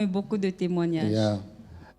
Beaucoup de témoignages. Yeah.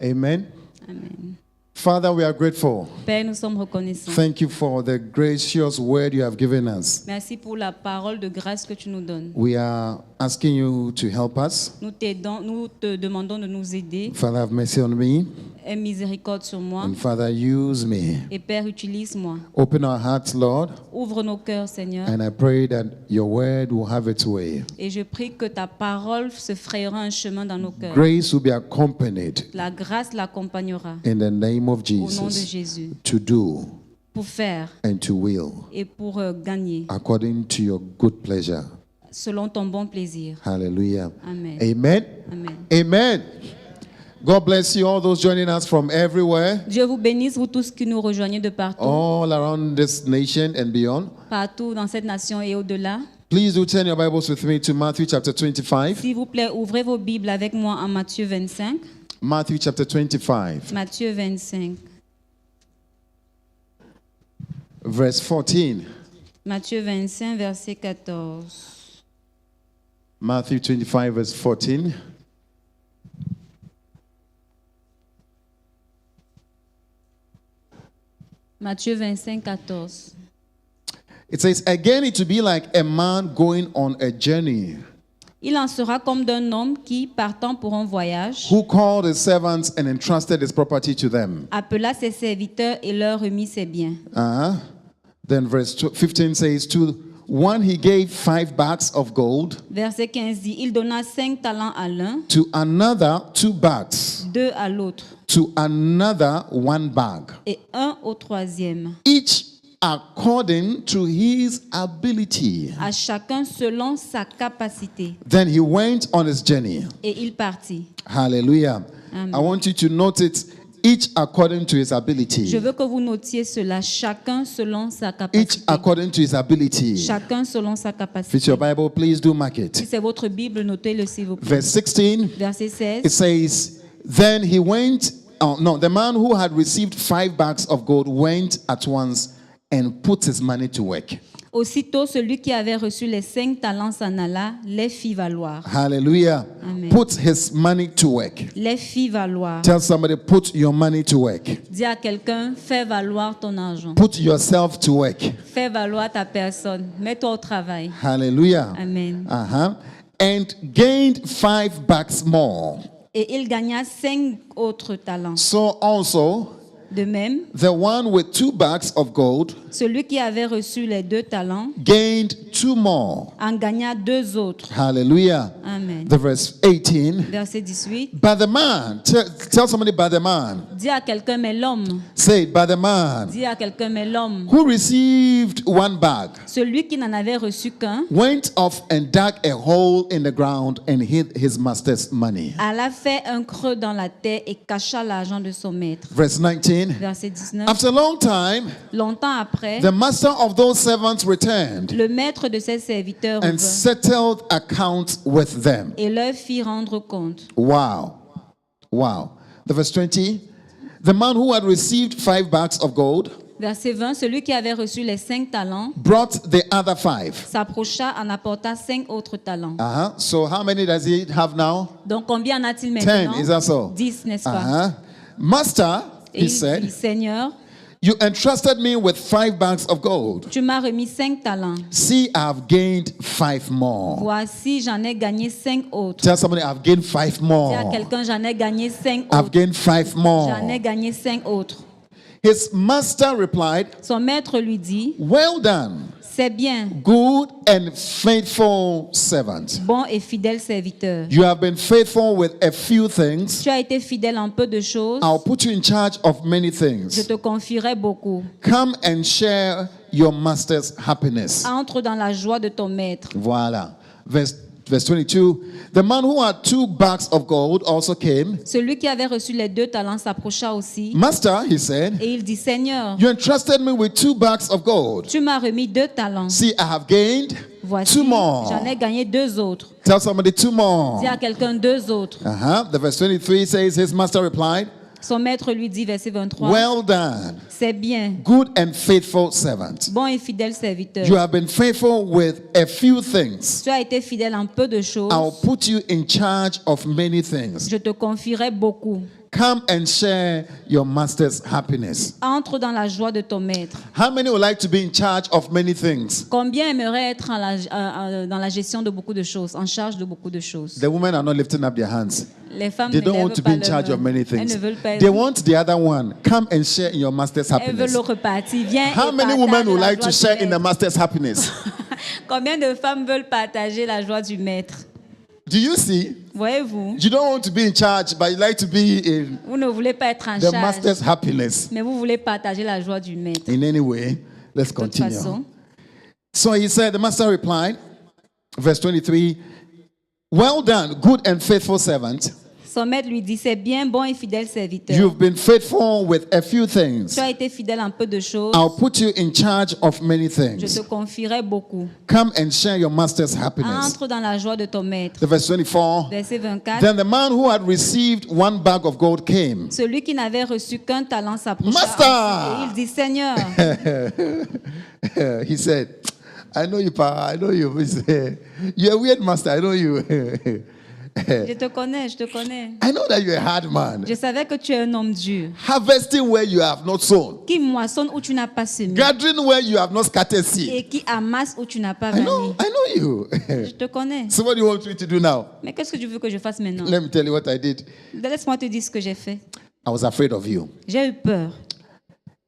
Amen. Amen. Father, we are grateful. Père, nous sommes reconnaissants. Thank you for the gracious word you have given us. Merci pour la parole de grâce que tu nous donnes. We are asking you to help us. Nous te demandons de nous aider. Father, have mercy on me. Aie miséricorde sur moi. And Father, use me. Et Père, utilise-moi. Open our hearts, Lord. Ouvre nos cœurs, Seigneur. And I pray that your word will have its way. Et je prie que ta parole se frayera un chemin dans nos cœurs. Grace will be accompanied La grâce l'accompagnera. in the name of Au nom de Jesus Jésus. to do Pour faire and to will et pour gagner. according to your good pleasure. Selon ton bon plaisir. Hallelujah. Amen. Amen. Amen. Amen. God bless you, all those joining us from everywhere, Dieu vous bénisse, vous tous qui nous rejoignez de partout. all around this nation and beyond. Partout dans cette nation et au-delà. Please do turn your Bibles with me to Matthew chapter 25. S'il vous plaît, ouvrez vos Bibles avec moi en Matthieu 25. Matthew chapter 25, Matthieu 25. verse 14. Matthieu 25, verset 14. Matthew 25, verse 14. Matthieu 25, 14. It says, again, it will be like a man going on a journey, Il en sera comme d'un homme qui, partant pour un voyage, who called his servants and entrusted his property to them. appela ses serviteurs et leur remit ses biens. Then verse 15 says, to one he gave 5 bags of gold, Verset 15 dit, il donna 5 talents à l'un, to another 2 bags, 2 à l'autre, to another 1 bag, et 1 au troisième. each according to his ability. À chacun selon sa capacité. Then he went on his journey. Et il partit. Hallelujah. Amen. I want you to note it, each according to his ability. Je veux que vous notiez cela, chacun selon sa Each capacité. according to his ability. Chacun selon sa If it's capacité. your Bible, please do mark Si it. c'est votre Bible, notez-le s'il vous plaît. Verse 16, Verset it 16. says, then he went, the man who had received 5 bags of gold went at once and put his money to work. Aussitôt, celui qui avait reçu les 5 talents s'en alla, les fit valoir. Hallelujah. Amen. Put his money to work. Les fit valoir. Tell somebody, put your money to work. Dis à quelqu'un, fais valoir ton argent. Put yourself to work. Fais valoir ta personne. Mets-toi au travail. Hallelujah. Amen. And gained 5 bags more. Et il gagna 5 autres talents. So also, De même, the one with 2 bags of gold celui qui avait reçu les 2 talents gained 2 more. en gagna 2 autres. Hallelujah. Amen. The verse 18. Verset 18. But the man, tell somebody, but the man. Dis à quelqu'un, mais l'homme. Say it, but the man Dis à quelqu'un, mais l'homme. who received 1 bag Celui qui n'en avait reçu qu'un went off and dug a hole in the ground and hid his master's money. alla fait un creux dans la terre et cacha l'argent de son maître. Verse 19. Verset 19. After a long time, Longtemps après, the master of those servants returned le maître de ses serviteurs and revint settled accounts with them. et leur fit rendre compte. Wow. Wow. The verse 20. The man who had received 5 bags of gold Verset 20. Celui qui avait reçu les 5 talents brought the other 5. s'approcha, en apporta 5 autres talents. So how many does he have now? Donc combien en a-t-il 10, maintenant? is that so? 10, n'est-ce pas? Master, Et he il said, dit, Seigneur, you entrusted me with 5 bags of gold. tu m'as remis 5 talents. See, I've gained 5 more. Voici, j'en ai gagné 5 autres. Tell somebody, I've gained 5 Dis à more. quelqu'un, j'en ai gagné 5 I've autres. gained 5 more. J'en ai gagné 5 autres. His master replied, Son maître lui dit, well done, c'est bien, good and faithful servant. bon et fidèle serviteur. You have been faithful with a few things. Tu as été fidèle en peu de choses. I'll put you in charge of many Je things. te confierai beaucoup. Come and share your master's happiness. Entre dans la joie de ton maître. Voila. Verse 22. The man who had 2 bags of gold also came. Celui qui avait reçu les 2 talents s'approcha aussi. Master, he said, Et il dit, Seigneur, you entrusted me with 2 bags of gold. tu m'as remis 2 talents. See, I have gained Voici, 2 more. j'en ai gagné 2 autres. Tell somebody 2 more. Dis à quelqu'un 2 autres. The verse 23 says, his master replied, Son maître lui dit, verset 23, Well done, c'est bien, good and faithful servant. bon et fidèle serviteur. You have been faithful with a few things. Tu as été fidèle en peu de choses. I'll put you in charge of many things. Je te confierai beaucoup. Come and share your master's happiness. Entre dans la joie de ton maître. How many would like to be in charge of many things? Combien aimeraient être dans la gestion de beaucoup de choses, en charge de beaucoup de choses? The women are not lifting up their hands. Les femmes They ne don't want lèvent to pas be in leurs charge mains. of many Elles things. ne veulent pas. They want the other one. Come and share in your master's Elles veulent happiness. le repartir. Viens How et many partage women would la like to joie share du in the maître. master's happiness? Combien de femmes veulent partager la joie du maître? Do you see? Voyez-vous, You don't want to be in charge, but you like to be in vous ne voulez pas être en the charge, master's happiness. mais vous voulez partager la joie du maître. In any way, let's De toute continue. façon, So he said, the master replied, verse 23, well done, good and faithful servant. son maître lui dit, c'est bien, bon et fidèle serviteur. You've been faithful with a few things. Tu as été fidèle en peu de choses. I'll put you in charge of many Je things. te confierai beaucoup. Come and share your master's happiness. Entre dans la joie de ton maître. The verse 24. Verset 24. Then the man who had received one bag of gold came. Celui qui n'avait reçu qu'un talent s'approcha Master! et il dit, Seigneur, He said, I know you, pa. I know you. He said, you're a weird master. I know you. je te connais, je te connais. I know that you're a hard man. Je savais que tu es un homme dur, Harvesting where you have not sown. qui moissonne où tu n'as pas semé Gathering where you have not scattered seed. et qui amasse où tu n'as pas I vanné. know you. Je te connais. So what do you want me to do now? Mais qu'est-ce que tu veux que je fasse maintenant? Let me tell you what I did. Laisse-moi te dire ce que j'ai fait. I was afraid of you. J'ai eu peur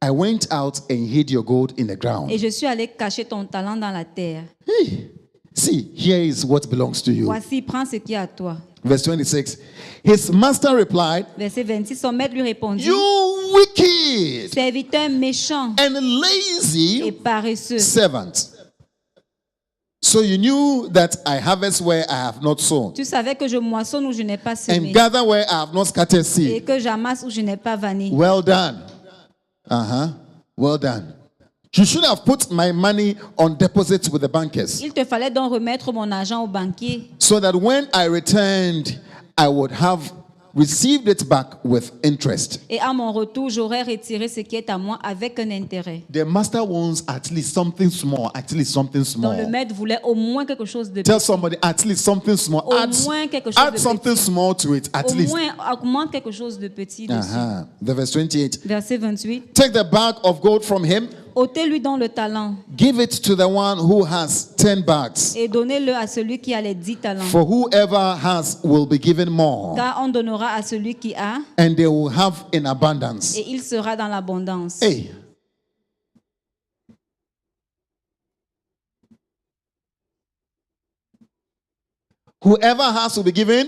I went out and hid your gold in the ground. et je suis allé cacher ton talent dans la terre. Hey, see, here is what belongs to you. Voici, prends ce qui est à toi. Verse 26. His master replied, Verset 26, son maître lui répondit, you wicked serviteur méchant and et lazy paresseux. servant. So you knew that I harvest where I have not sown, Tu savais que je moissonne où je n'ai pas and semé gather where I have not scattered et seed. que j'amasse où je n'ai pas vanné. Well done. Well done. You should have put my money on deposit with the bankers, Il te fallait donc remettre mon argent au banquier, so that when I returned, I would have received it back with interest. et à mon retour, j'aurais retiré ce qui est à moi avec un intérêt. The master wants at least something small, at least something Donc le small. maître voulait au moins quelque chose de Tell petit. somebody at least something small. Au moins quelque chose Add de something petit. small to it, at Au least. moins, augmente quelque chose de petit dessus. The verse 28. Verset 28. Take the bag of gold from him, Ôtez-lui donc le talent give it to the one who has 10 bags. et donnez-le à celui qui a les 10 talents. For whoever has will be given more, Car on donnera à celui qui a and they will have in abundance. et il sera dans l'abondance. Hey. Whoever has will be given.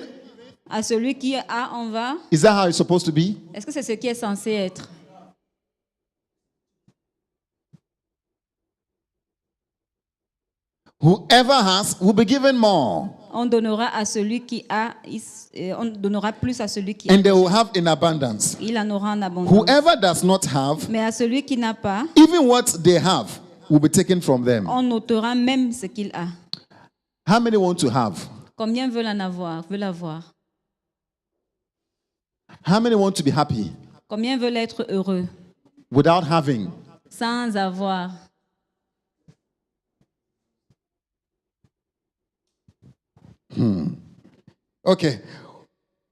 À celui qui a, on va. Is that how it's supposed to be? Est-ce que c'est ce qui est censé être? Whoever has will be given more, On donnera à celui qui a, on donnera plus à celui qui a. and they will have in abundance. Il en aura en abondance. Whoever does not have, Mais à celui qui n'a pas, even what they have will be taken from them. on notera même ce qu'il a. How many want to have? Combien veulent en avoir, veulent avoir? How many want to be happy Combien veulent être heureux without having? sans avoir? Okay.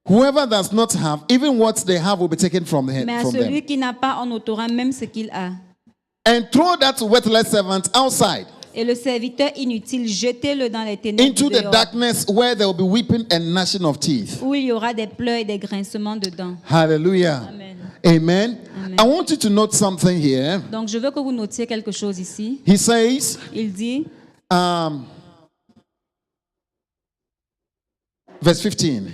Whoever does not have, even what they have will be taken from Mais à them. celui qui n'a pas, on notera même ce qu'il a. And throw that worthless servant outside Et le serviteur inutile, jetez-le dans les ténèbres into the dehors, darkness where there will be weeping and gnashing of teeth. où il y aura des pleurs et des grincements dedans. Hallelujah. Amen. Amen. Amen. I want you to note something here. Donc je veux que vous notiez quelque chose ici. He says, Il dit, verse 15,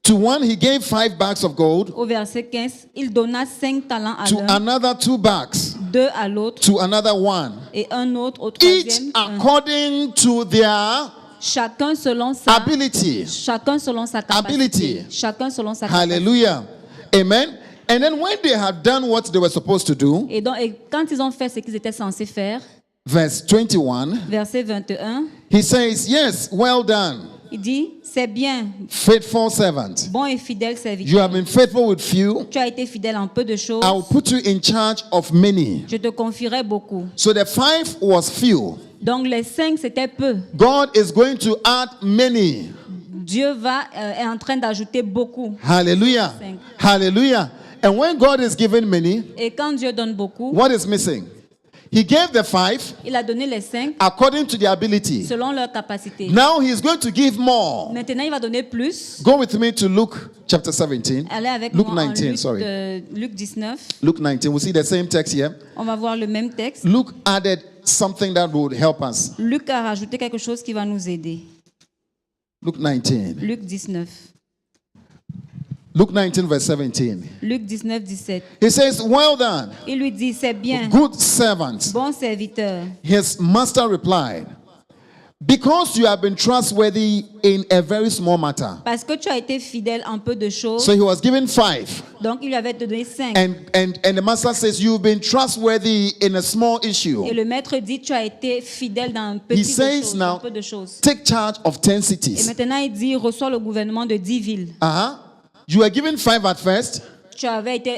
to one he gave 5 bags of gold, au verset 15, il donna 5 talents à to l'un, another 2 bags, 2 à l'autre, to another 1, et un autre au each troisième. Un. according to their Chacun selon sa ability. Chacun selon sa capacité. Ability. Chacun selon sa capacité. Hallelujah. Amen. And then when they had done what they were supposed to do, Et quand ils ont fait ce qu'ils étaient censés faire, verse 21, verset 21, he says, yes, well done. Il dit, c'est bien, faithful servant. bon et fidèle You serviteur. have been faithful with few. Tu as été fidèle en peu de choses. I will put you in charge of many. Je te confierai beaucoup. So the 5 was few. Donc les 5, c'était peu. God is going to add many. Dieu est en train d'ajouter beaucoup. Hallelujah. 5. Hallelujah. And when God is giving many, Et quand Dieu donne beaucoup, what is missing? He gave the 5 il a donné les 5 according to their ability. selon leur capacité. Now he is going to give more. Maintenant, il va donner plus. Go with me to Luke chapter 17. Allez avec Luke moi en 19, sorry. Luc 19. Luke 19. We see the same text here. On va voir le même texte. Luke added something that would help us. Luc a rajouté quelque chose qui va nous aider. Luke 19. Luc 19. Luke 19 verse 17. Luc 19, 17. He says, well done, Il lui dit, c'est bien, good servant. bon serviteur. His master replied, because you have been trustworthy in a very small matter. Parce que tu as été fidèle en peu de choses, So he was given 5. donc il lui avait donné 5. And the master says, you've been trustworthy in a small issue. Et le maître dit, tu as été fidèle dans un petit He says chose, now, un peu de choses. take charge of 10 Et cities. maintenant, il dit, reçois le gouvernement de 10 villes. You were given 5 at first, Tu avais été,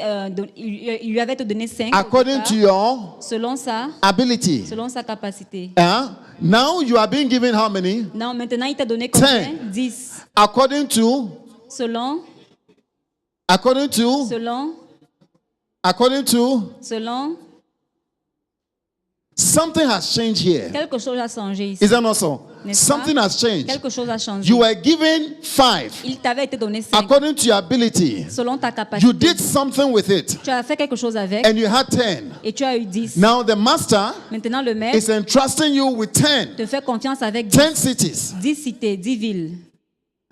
il lui avait te donné 5 according to your selon ability. sa capacité. Now you are being given how many? Non, maintenant, il t'a donné combien? 10. 10. According to, Selon, something has changed here. quelque chose a changé ici. Is that not so? N'est-ce Something pas? has changed. Quelque chose a changé. You were given 5 Il t'avait été donné 5 according to your ability. selon ta capacité. You did something with it Tu as fait quelque chose avec and you had 10. et tu as eu 10. Now the master Maintenant, le maître is entrusting you with 10. te fait confiance avec 10 cities. 10 cités, 10 villes.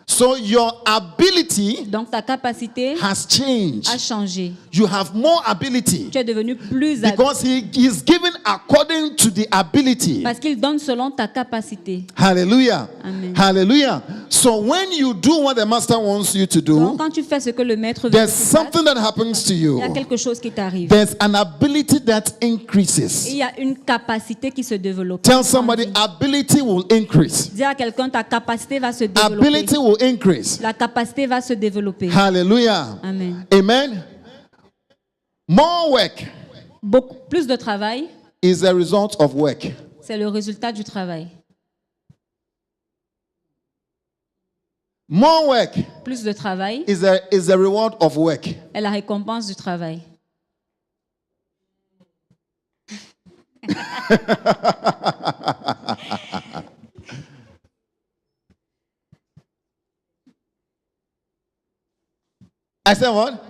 So your ability Donc, ta capacité has changed. a changé. You have more ability Tu es devenu plus habile because he is given according to the ability. parce qu'il donne selon ta capacité. Hallelujah. Amen. Hallelujah. So when you do what the master wants you to Donc, do, quand tu fais ce que le maître veut que there's tu fasses, something that happens to il you. y a quelque chose qui t'arrive. There's an ability that Et increases. il y a une capacité qui se développe. Tell somebody ability will increase. Dis à quelqu'un, ta capacité va se développer. Ability will increase. La capacité va se développer. Hallelujah. Amen. Amen. More work Beaucoup plus de travail, is a result of work. c'est le résultat du travail. More work Plus de travail is a reward of work. est la récompense du travail. I said what?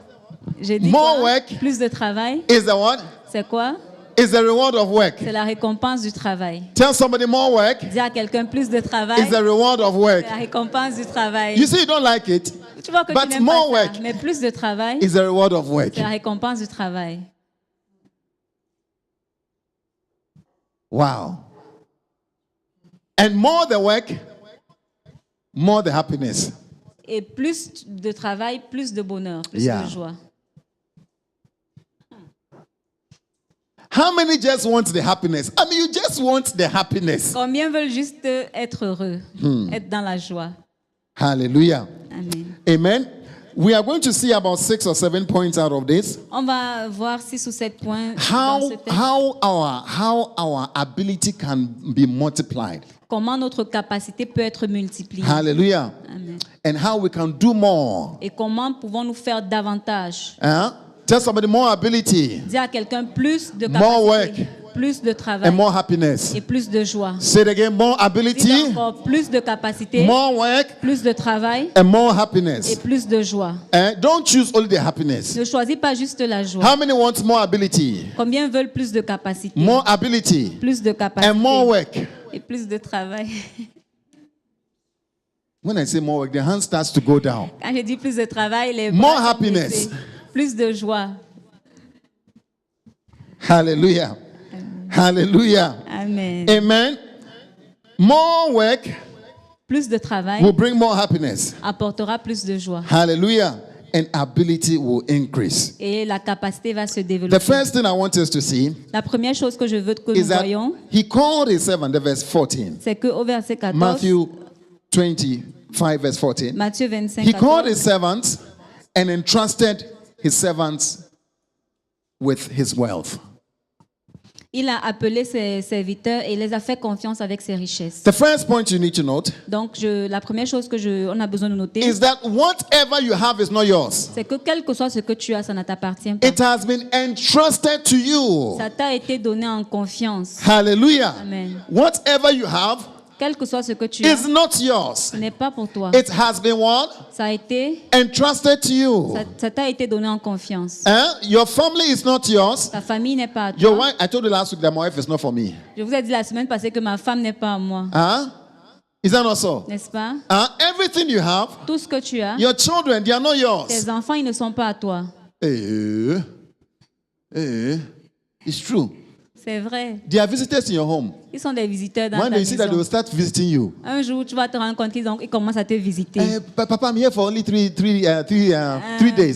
J'ai dit More quoi? work Plus de travail, Is the what? c'est quoi? Is the reward of work. C'est la récompense du travail. Tell somebody more work Dis à quelqu'un, plus de travail, is the reward of work. c'est la récompense du travail. You see, you don't like it. Tu vois que but tu n'aimes more pas ça, work mais plus de travail, is the reward of work. c'est la récompense du travail. Wow. And more the work, more the happiness. Et plus de travail, plus de bonheur, plus Yeah. de joie. How many just want the happiness? I mean, you just want the happiness. Combien veulent juste être heureux, être dans la joie? Hallelujah. Amen. Amen. We are going to see about 6 or 7 points out of this. On va voir 6 ou 7 points dans ce texte. How our ability can be multiplied. Comment notre capacité peut être multipliée. Hallelujah. Amen. And how we can do more. Et comment pouvons-nous faire davantage? Tell somebody more ability Dis à quelqu'un plus de More capacité, plus de travail and more happiness. et plus de joie. Say it again, more Dis ability, encore plus de capacité, more work, plus de travail and more et happiness. plus de joie. Don't choose only the happiness. Ne choisis pas juste la joie. How many want more ability? Combien veulent plus de capacité? More ability Plus de capacité and more work. et plus de travail. When I say more work, the hand starts to go down. Quand je dis plus de travail, les More bras sont happiness. baissés. Plus de joie. Hallelujah. Hallelujah. Amen. Amen. More work Plus de travail will bring more happiness. apportera plus de joie. Hallelujah. And ability will increase. Et la capacité va se The développer. first thing I want us to see La première chose que je veux que is nous that voyons, he called his servant, the verse 14. c'est qu'au verset 14, Matthew 20, 5 verse 14. Matthieu 25, He called 14. his servants and entrusted his servants with his wealth. Il a appelé ses serviteurs et les a fait confiance avec ses richesses. The first point you need to note Donc, la première chose on a besoin de noter, is that whatever you have is not yours. c'est que quel que soit ce que tu as, ça ne t'appartient pas. It has been entrusted to you. Ça t'a été donné en confiance. Hallelujah. Amen. Whatever you have Quel que soit ce que tu as, is not yours. ce n'est pas pour toi. It has been what? Ça a été, Entrusted to you. ça t'a été donné en confiance. Your family is not yours. Ta famille n'est pas à Your toi. wife, I told you last week that my wife is not for me. Je vous ai dit la semaine passée que ma femme n'est pas à moi. Is that not so? N'est-ce pas? Everything you have, Tout ce que tu as, your children, they are not yours. tes enfants, ils ne sont pas à toi. It's true. C'est vrai. They are visitors in your home. Ils sont des visiteurs dans One ta day you see that they will maison. start visiting you. Un jour, tu vas te rendre compte qu'ils commencent à te visiter. Papa, I'm here for only three days.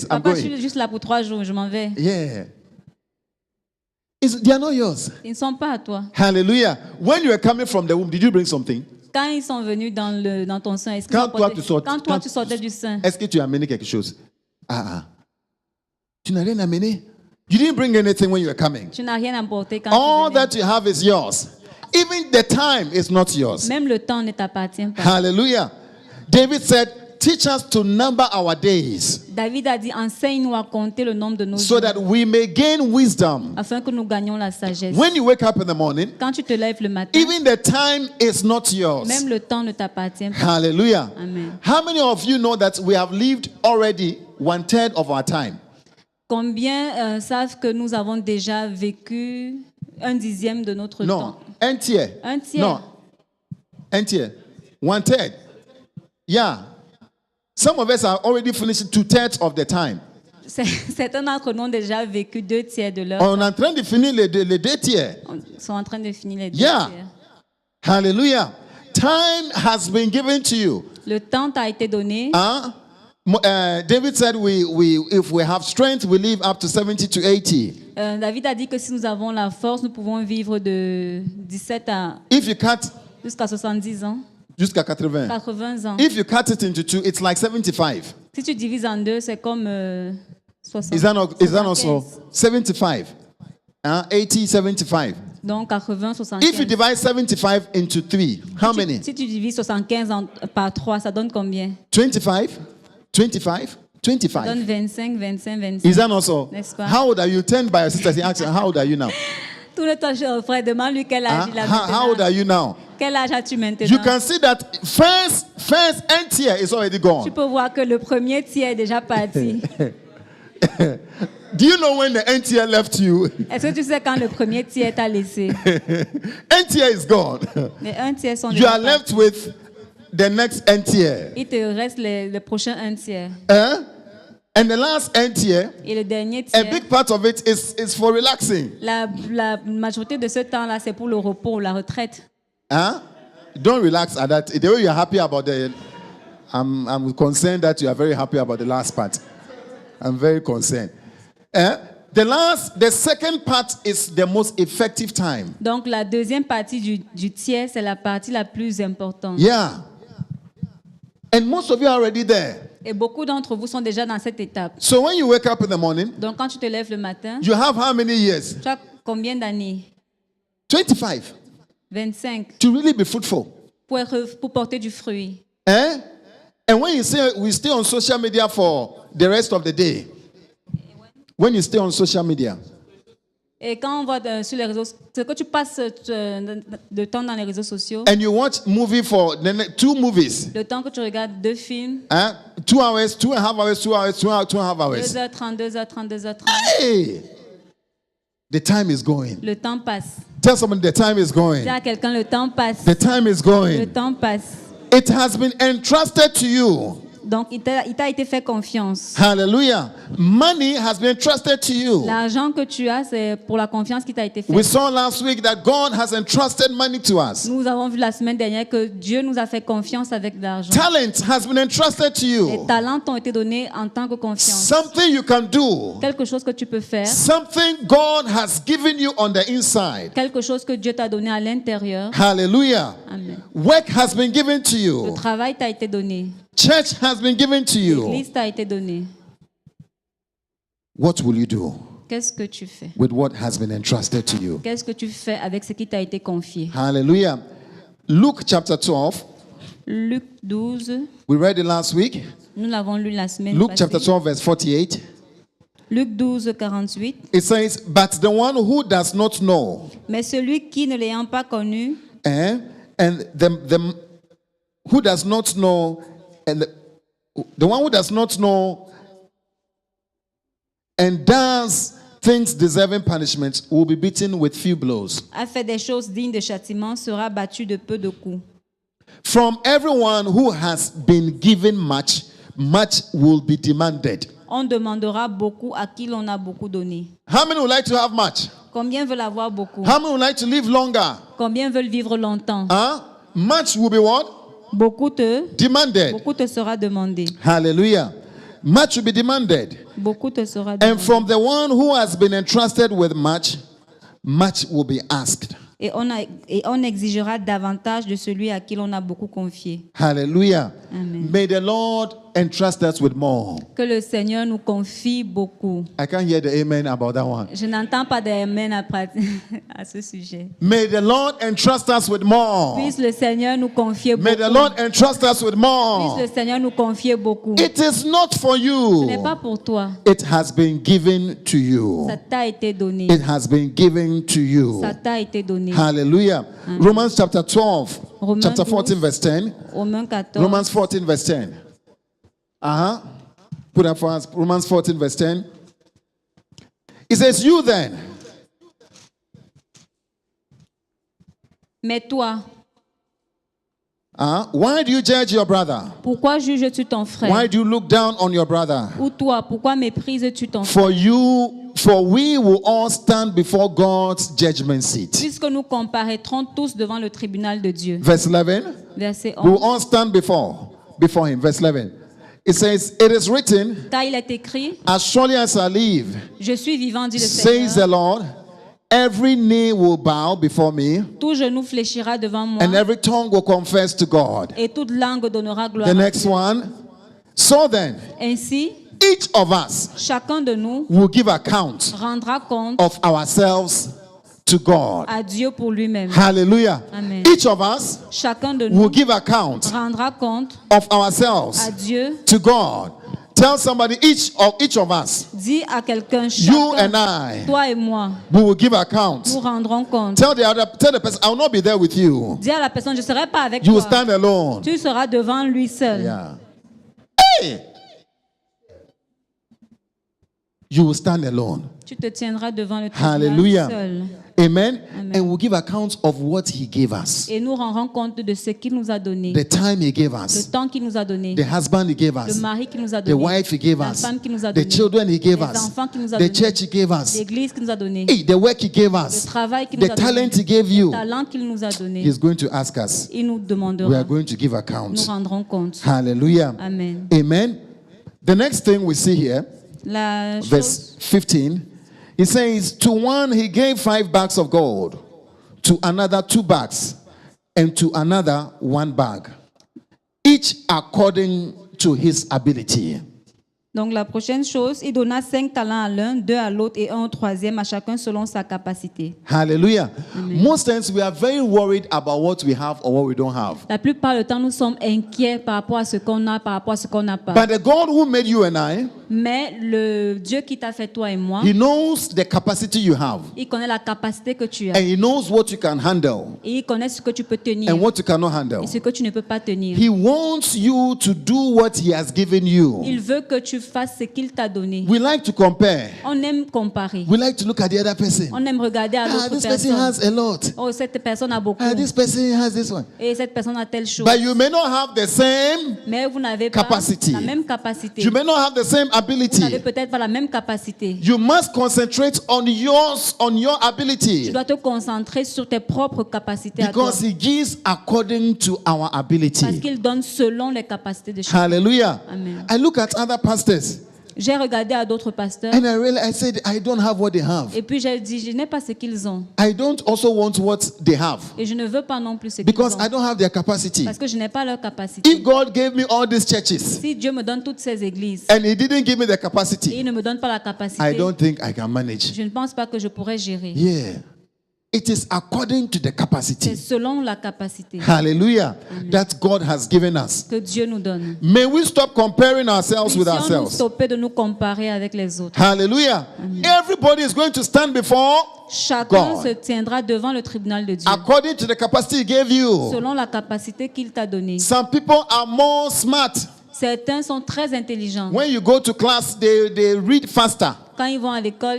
I'm Papa, je going. suis juste là pour 3 jours, je m'en vais. Yeah. They are not yours. Ils ne sont pas à toi. Hallelujah. When you were coming from the womb, did you bring something? Quand ils sont venus dans ton sein, est-ce qu'ils Quand ont toi, porté- tu sortais- quand toi quand- tu sortais du sein, Est-ce que tu as amené quelque chose? Tu n'as rien amené? You didn't bring anything when you were coming. tu n'as rien apporté quand All tu venais. that you have is yours. Even the time is not yours. Même le temps ne t'appartient pas. Hallelujah. David said, teach us to number our days David a dit, enseigne-nous à compter le nombre de nos so jours, that we may gain wisdom. afin que nous gagnions la sagesse. When you wake up in the morning, Quand tu te lèves le matin, even the time is not yours. même le temps ne t'appartient pas. Hallelujah. Amen. How many of you know that we have lived already 1/3 of our time? Combien savent que nous avons déjà vécu 1/10 de notre No, temps? un tiers. Un tiers. No, un tiers. 1/3. Yeah. Some of us are already finishing 2/3 of the time. Certains d'entre nous ont déjà vécu 2/3 de leur On est en train de finir les 2 tiers. sont en train de finir les 2 Yeah. tiers. Hallelujah. Time has been given to you. Le temps t'a été donné. David said, if we have strength, we live up to 70 to 80. David a dit que si nous avons la force, nous pouvons vivre de 17 If you cut jusqu'à 70 ans, jusqu'à 80. 80 ans. If you cut it into 2, it's like 75. Si tu divises en 2, c'est comme 60. Is that not so? 75. 80, 75. Donc 80, 75. If you divide 75 into 3, how many? Si tu divises 75 par 3, ça donne combien? 25? 25? Ça 25. donne 25, 25, 25. Is that not so? N'est-ce pas? How old are you? 10 by your sister. He asked her, how old are you now? Tout le temps, frère, demande-lui quel âge il a How old maintenant. are you now? Quel âge as-tu maintenant? You can see that first end tier is already Tu gone. peux voir que le premier tiers est déjà parti. Do you know when the end tier left you? Est-ce que tu sais quand le premier tiers t'a laissé? End tier is gone. Les un tiers sont You déjà are partis. left with the next end tier. Il te reste le prochain un tiers. And the last end tier, Et le dernier a tiers, big part of it is for relaxing. la majorité de ce temps-là, c'est pour le repos, la retraite. Don't relax at that. The way you are happy about I'm concerned that you are very happy about the last part. I'm very concerned. The second part is the most effective time. Donc, la deuxième partie du tiers, c'est la partie la plus importante. Yeah. And most of you are already there. Et beaucoup d'entre vous sont déjà dans cette étape. So when you wake up in the morning, Donc, quand tu te lèves le matin, you have how many years? tu as combien d'années? 25. 25. To really be fruitful. Pour porter du fruit. And when you say we stay on social media for the rest of the day, when you stay on social media, Et quand on voit sur les réseaux, c'est que tu passes de temps dans les réseaux sociaux, and you watch movie for 2 movies, le temps que tu regardes 2 films, 2 hours, 2.5 hours, 2 hours, 2.5 hours. 2h30, 2h30, 2h30, Hey, the time is going. le temps passe. Tell someone the time is going. Dis à quelqu'un, le temps passe. The time is Le going. temps passe. It has been entrusted to you. Donc, il t'a été fait confiance. Hallelujah. Money has been entrusted to you. L'argent que tu as, c'est pour la confiance qui t'a été We faite. saw last week that God has entrusted money to us. Nous avons vu la semaine dernière que Dieu nous a fait confiance avec de l'argent. Talent has been entrusted to Les you. talents t'ont été donnés en tant que confiance. Something you can do. Quelque chose que tu peux faire. Something God has given you on the inside. Quelque chose que Dieu t'a donné à l'intérieur. Hallelujah. Amen. Work has been given to Le you. travail t'a été donné. Church has been given to you. L'église t'a été donnée. What will you do Qu'est-ce que tu fais? with what has been entrusted to you? Qu'est-ce que tu fais avec ce qui t'a été confié? Hallelujah. Luke chapter 12. Luc 12, We read it last week. nous l'avons lu la semaine Luke passée. chapter 12, verse 48. Luc 12, 48. It says, but the one who does not know, Mais celui qui ne l'ayant pas connu, and the who does not know, and the one who does not know and does things deserving punishment will be beaten with few blows. a fait des choses dignes de châtiment, sera battu de peu de coups. From everyone who has been given much, much will be demanded. On demandera beaucoup à qui l'on a beaucoup donné. How many would like to have much? Combien veulent avoir beaucoup? How many would like to live longer? Combien veulent vivre longtemps? Much will be what? Beaucoup te Demanded. sera demandé. Hallelujah. Much will be demanded. Beaucoup te sera And demandé. from the one who has been entrusted with much, much will be asked. Et on exigera davantage de celui à qui l'on a beaucoup confié. Hallelujah. Amen. May the Lord entrust us with more. Que le Seigneur nous confie beaucoup. I can't hear the amen about that one. Je n'entends pas d'amen à ce sujet. May the Lord entrust us with more. Puisse le Seigneur nous confier May the beaucoup. Lord entrust us with Puisse more. le Seigneur nous confier beaucoup. It is not for Ce n'est pas you. pour toi. It has been given to you. Ça t'a été donné. It has been given to you. Ça t'a été donné. Hallelujah. Romans chapter 12, Romains chapter 12. 14, verse 10. Romains 14. Romans 14, verse 10. Put up for us. Romans 14, verse 10. It says, you then, Mais toi, why do you judge your brother? pourquoi juges-tu ton frère? Why do you look down on your brother? Ou toi, pourquoi méprises-tu ton frère? For we will all stand before God's judgment seat. Puisque nous comparaîtrons tous devant le tribunal de Dieu. Verse 11. Verset We will 11. all stand before him. Verse 11. It says, it is written, Car il est écrit, as surely as I live, je suis vivant, dit le says the Seigneur. Lord, every knee will bow before me, Tout genou fléchira devant moi. and every tongue will confess to God. Et toute langue donnera gloire The à next Dieu. one. So then, Ainsi, each of us chacun de nous will give account rendra compte of ourselves to God. à Dieu pour lui-même. Hallelujah. Amen. Each of us Chacun de will nous give account rendra compte of à ourselves Dieu. to God. Tell somebody, each of us, Dis à quelqu'un, you and chacun, I, toi et moi, we will give account. nous rendrons compte. Tell the person, I will not be there with you. Dis à la personne, je ne serai pas avec You will toi. stand alone. Tu seras devant lui seul. Yeah. Hey! You will stand alone. Tu te tiendras devant le tribunal Hallelujah. seul. Amen. Amen. And we'll give account of what he gave us. Et nous rendrons compte de ce qu'il nous a donné. The time he gave Le us. temps qu'il nous a donné. The husband he gave Le us. mari qu'il nous a The donné. wife he gave La us. femme qu'il nous a The donné. children he gave Les us. enfants qu'il nous a The donnés. church he gave us. L'église qu'il nous a donné. Hey, the work he gave Le us. travail qu'il nous The a donné. talent he gave you. Le talent qu'il nous a donné. He's going to ask us. Il nous We are demandera. going to give Nous account. rendrons compte. Hallelujah. Amen. Amen. The next thing we see here, La chose, verse 15, he says, to one he gave 5 bags of gold, to another 2 bags, and to another 1 bag, each according to his ability. donc la prochaine chose, il donna 5 talents à l'un, 2 à l'autre et 1 au troisième, à chacun selon sa capacité. Hallelujah. Most times we are very worried about what we have or what we don't have. La plupart du temps, nous sommes inquiets par rapport à ce qu'on a, par rapport à ce qu'on n'a pas. But the God who made you and I, Mais le Dieu qui t'a fait toi et moi, He knows the capacity you have. il connaît la capacité que tu And as. He knows what you can handle Et il connaît ce que tu peux tenir and what you cannot handle. et ce que tu ne peux pas tenir. He wants you to do what He has given you. Il veut que tu fasses ce qu'il t'a donné. We like to compare. On aime comparer. We like to look at the other person. On aime regarder à l'autre This person personne. has a lot. Oh, cette personne a beaucoup. This person has this one. Et cette personne a telle chose. But you may not have the same. Mais vous n'avez pas Capacity. la même capacité. You may not have the same Vous n'avez ability. peut-être pas la même capacité. You must concentrate on your Tu ability. dois te concentrer sur tes propres capacités à toi. Because He gives according to our Parce ability. qu'il donne selon les capacités de chacun. Hallelujah. Amen. I look at other pastors J'ai regardé à d'autres pasteurs and I said, I don't have what they have. et puis j'ai dit, je n'ai pas ce qu'ils ont. I don't also want what they have Et je ne veux pas non plus ce qu'ils because ont. I don't have their capacity. Parce que je n'ai pas leur capacité. If God gave me all these churches Si Dieu me donne toutes ces églises and He didn't give me the et capacity, il ne me donne pas la I capacité, don't think I can manage. je ne pense pas que je pourrais gérer. Yeah. It is according to the C'est capacity. selon la capacité Hallelujah. That God has given us. que Dieu nous donne. May we stop comparing ourselves with Puissions-nous ourselves. stopper de nous comparer avec les autres. Hallelujah. Everybody is going to stand before Chacun God se tiendra devant le tribunal de Dieu according to the capacity He gave you. selon la capacité qu'il t'a donnée. Some people are more smart. Certains sont très intelligents. When you go to class, they read faster. Quand ils vont à l'école,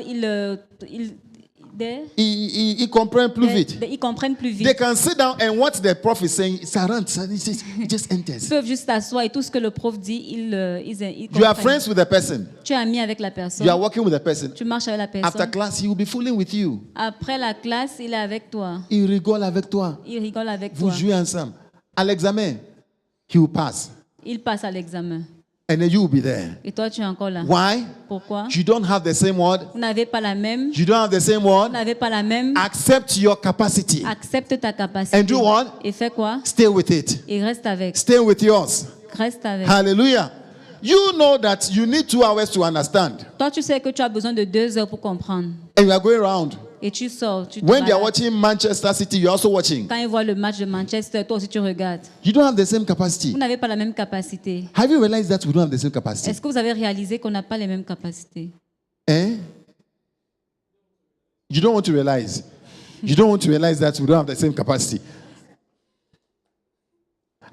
Ils comprennent plus vite. ils comprennent plus They vite. can sit down and what the prof is saying, it just Ils enters. peuvent juste s'asseoir et tout ce que le prof dit, ils You are comprennent. friends with the person. Tu es ami avec la personne. You are working with the person. Tu marches avec la After personne. class, he will be fooling with you. Après la classe, il est avec toi. Il rigole avec toi. Il rigole avec Vous toi. jouez ensemble. À l'examen, he will pass. Il passe à l'examen. And then you will be there. Et toi, tu es encore là. Why? Pourquoi? You don't have the same word. Vous n'avez pas la même. You don't have the same Vous word. n'avez pas la même. Accept your capacity. Accepte ta capacité. And do what? Et fais quoi? Stay with it. Et reste avec. Stay with yours. Reste avec. Hallelujah. You know that you need 2 hours to understand. Toi, tu sais que tu as besoin de 2 heures pour comprendre. And you are going around. Et tu sors. Tu te When they are balades. watching Manchester City, you're also watching. Quand ils voient le match de Manchester, toi aussi tu regardes. You don't have the same capacity. Vous n'avez pas la même capacité. Have you realized that we don't have the same capacity? Est-ce que vous avez réalisé qu'on n'a pas les mêmes capacités? Eh? You don't want to realize. You don't want to realize that we don't have the same capacity.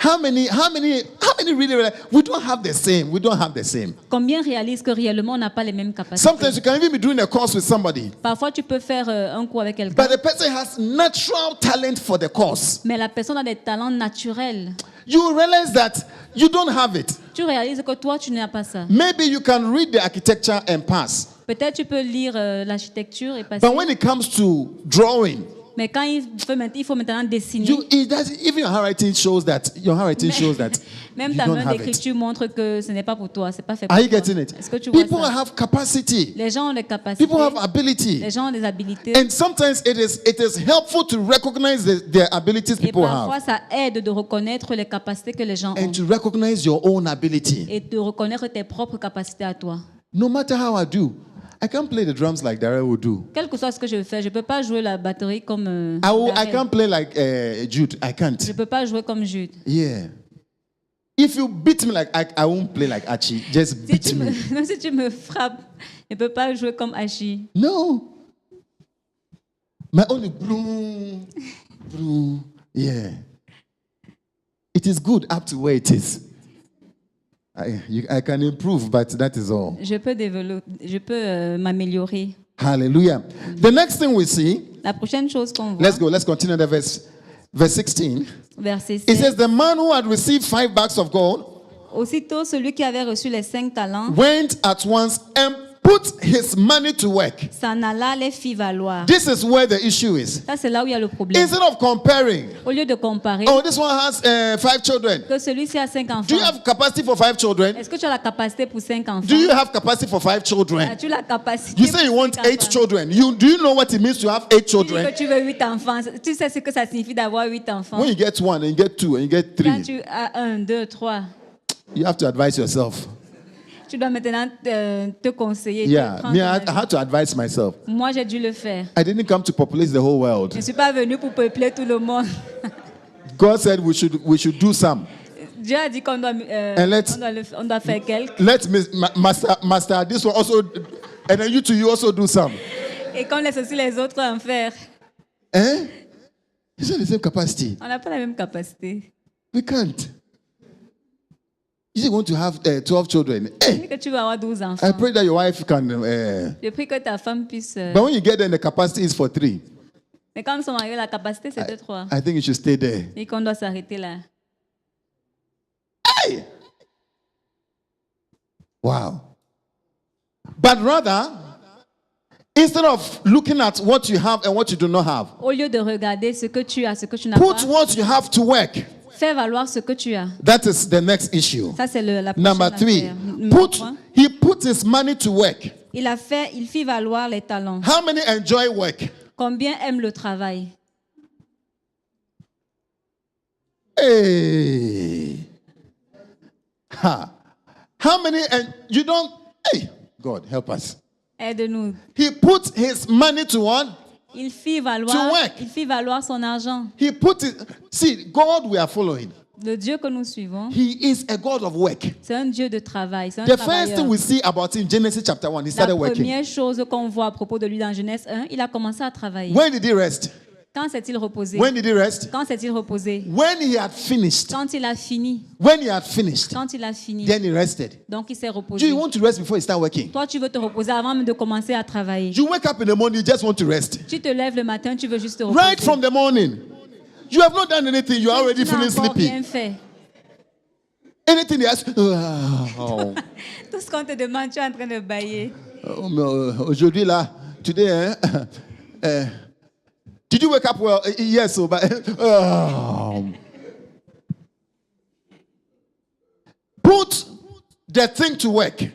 How many really realize we don't have the same? We don't have the same. Combien réalisent que réellement on n'a pas les mêmes capacités? Sometimes you can even be doing a course with somebody, Parfois tu peux faire un cours avec quelqu'un, but the person has natural talent for the course. mais la personne a des talents naturels. You realize that you don't have it. Tu réalises que toi tu n'as pas ça. Maybe you can read the architecture and pass, Peut-être tu peux lire l'architecture et passer. but when it comes to drawing, Mais quand il faut maintenant dessiner, even your handwriting shows that même you ta don't main have it. d'écriture montre que ce n'est pas pour toi, c'est pas fait pour Are you toi. getting it? Est-ce que tu vois People ça? have capacity. Les gens ont des capacités. People have ability. Les gens ont des habilités. And sometimes it is helpful to recognize the abilities Et people parfois, have ça aide de reconnaître les capacités que les gens and ont. to recognize your own ability. Et de reconnaître tes propres capacités à toi. No matter how I do, I can't play the drums like Darrell would do. Quel que soit ce que je fais, je ne peux pas jouer la batterie comme I Darrell. can't play like Jude. I Je can't. ne peux pas jouer comme Jude. Yeah. If you beat me like I won't play like Archie. Just beat me. Même si tu me frappes, je ne peux pas jouer comme Hachi. No. My only bloom, bloom. Yeah. It is good up to where it is. I can improve, but that is all. Je peux développer, je peux m'améliorer. Hallelujah. The next thing we see, La prochaine chose qu'on voit, let's continue the verse 16. verset It 16. says, the man who had received 5 bags of gold Aussitôt, celui qui avait reçu les 5 talents went at once and put his money to work. s'en alla, les fit valoir. This is where the issue is. Ça, c'est là où il y a le problème. Instead of comparing, Au lieu de comparer oh, this one has 5 children. que celui-ci a 5 enfants, Do you have capacity for 5 children? est-ce que tu as la capacité pour 5 enfants? Do you have capacity for 5 children? As-tu la capacité You say you pour want 5 8 enfants? children. Do you know what it means to have 8 Tu dis children? que tu veux 8 enfants. Tu sais ce que ça signifie d'avoir 8 enfants? When you get 1 and you get 2 and you get Quand 3, tu as 1, 2, 3, you have to advise yourself. tu dois maintenant te conseiller. te Yeah, prendre me, ton I avis. had to advise myself. Moi, j'ai dû le faire. I didn't come to populate the whole world. Je ne suis pas venue pour peupler tout le monde. God said we should do some. Dieu a dit qu'on doit, on doit faire quelque. Let master this one also, and then you also do some. Et qu'on laisse aussi les autres en faire. Eh? It's not the same capacity. On n'a pas la même capacité. We can't. You just want to have 12 children. Que tu vas avoir 12 enfants. I pray that your wife can. Je prie que ta femme puisse. But when you get there, the capacity is for 3. Mais quand nous sommes arrivés, la capacité c'est de 3. I think you should stay there. Et qu'on doit s'arrêter là. Hey! Wow. But rather, instead of looking at what you have and what you do not have, Au lieu de regarder ce que tu as, ce que tu n'as put pas, what you have to work. fais valoir ce que tu as. That is the next issue. Ça c'est la prochaine Number 3. affaire. Numéro 3. He put his money to work. Il fit valoir les talents. How many enjoy work? Combien aiment le travail? Hey. Ha. How many and you don't hey God help us. Aide-nous. He put his money to what? Il fit To work. valoir son argent. He put it. See, God we are following. Le Dieu que nous suivons, He is a God of work. c'est un Dieu de travail. C'est un The first travailleur. thing we see about him, Genesis chapter 1, he La started working. première chose qu'on voit à propos de lui dans Genèse 1, il a commencé à travailler. When did he rest? Quand s'est-il reposé? When did he rest? Quand s'est-il reposé? When he had finished. Quand il a fini. When he had finished, Quand il a fini. then he rested. Donc il s'est Do reposé. you want to rest before you start working? Toi, tu veux te reposer avant même de commencer à travailler. You wake up in the morning, you just want to rest. Tu te lèves le matin, tu veux juste te reposer. Right from the morning. You have not done anything, you are already Tu n'as feeling encore sleepy. rien fait. Anything they ask, oh. Tout ce qu'on te demande, tu es en train de bailler. Oh, mais, aujourd'hui là, today, did you wake up well? Yes, so, but put the thing to work.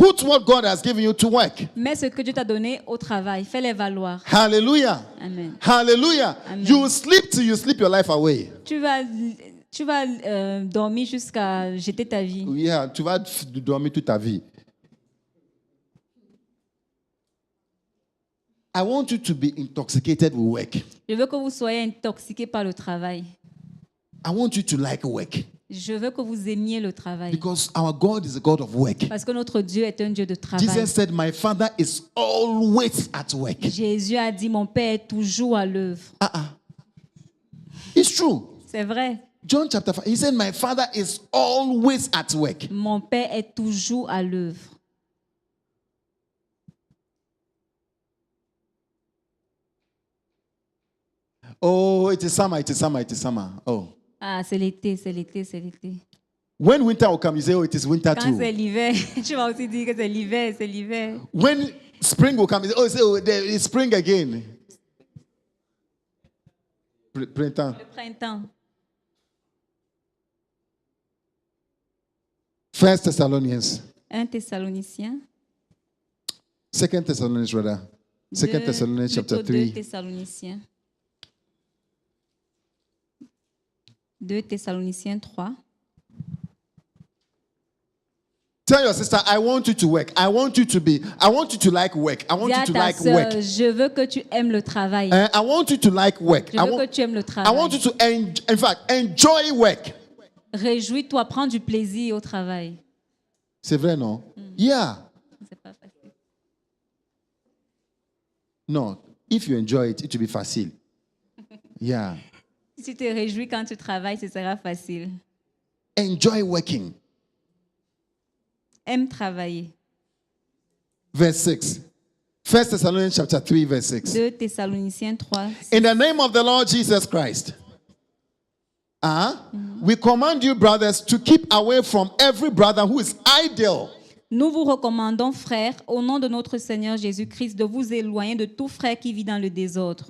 Put what God has given you to work. Mets ce que Dieu t'a donné au travail. Fais-les valoir. Hallelujah. Amen. Hallelujah. Amen. You will sleep till you sleep your life away. Tu vas dormir jusqu'à jeter ta vie. Yeah, tu vas dormir toute ta vie. I want you to be intoxicated with work. Je veux que vous soyez intoxiqués par le travail. I want you to like work. Je veux que vous aimiez le travail. Because our God is a God of work. Parce que notre Dieu est un Dieu de travail. Jesus said, my Father is always at work. Jésus a dit, mon Père est toujours à l'œuvre. It's true. C'est vrai. John chapter 5, he said, my Father is always at work. Mon Père est toujours à l'œuvre. Oh, it is summer, it is summer, it is summer. Oh. Ah, c'est l'été, c'est l'été, c'est l'été. When winter will come, you say, oh, it is winter Quand too. c'est l'hiver, tu vas aussi dire que c'est l'hiver, c'est l'hiver. When spring will come, you say, oh, there is spring again. Printemps. Le printemps. 1 Thessalonians. 1 Thessaloniciens. 2 Thessalonians, rather. 2 Thessalonians chapter 2 3. Thessaloniciens. 2 Thessaloniciens 3. Tell your sister, I want you to work. I want you to like work. I want Dis you à to ta like sœur, work. je veux que tu aimes le travail. I want you to like work. Je veux que tu aimes le I travail. want you to, in fact, enjoy work. Réjouis-toi, prends du plaisir au travail. C'est vrai, non? Yeah. C'est pas facile. No. If you enjoy it, it will be facile. Yeah. Si tu te réjouis quand tu travailles, ce sera facile. Enjoy working. Aime travailler. Verse 6. 1 Thessalonians chapter 3, verse 6. 2 Thessaloniciens 3. In the name of the Lord Jesus Christ, we command you, brothers, to keep away from every brother who is idle. Nous vous recommandons, frères, au nom de notre Seigneur Jésus-Christ, de vous éloigner de tout frère qui vit dans le désordre.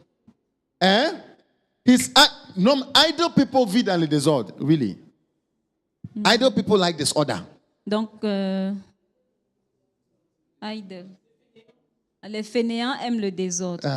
Idle people vit dans le désordre, really. Idle people like disorder. Donc, idle. Les fainéants aiment le désordre.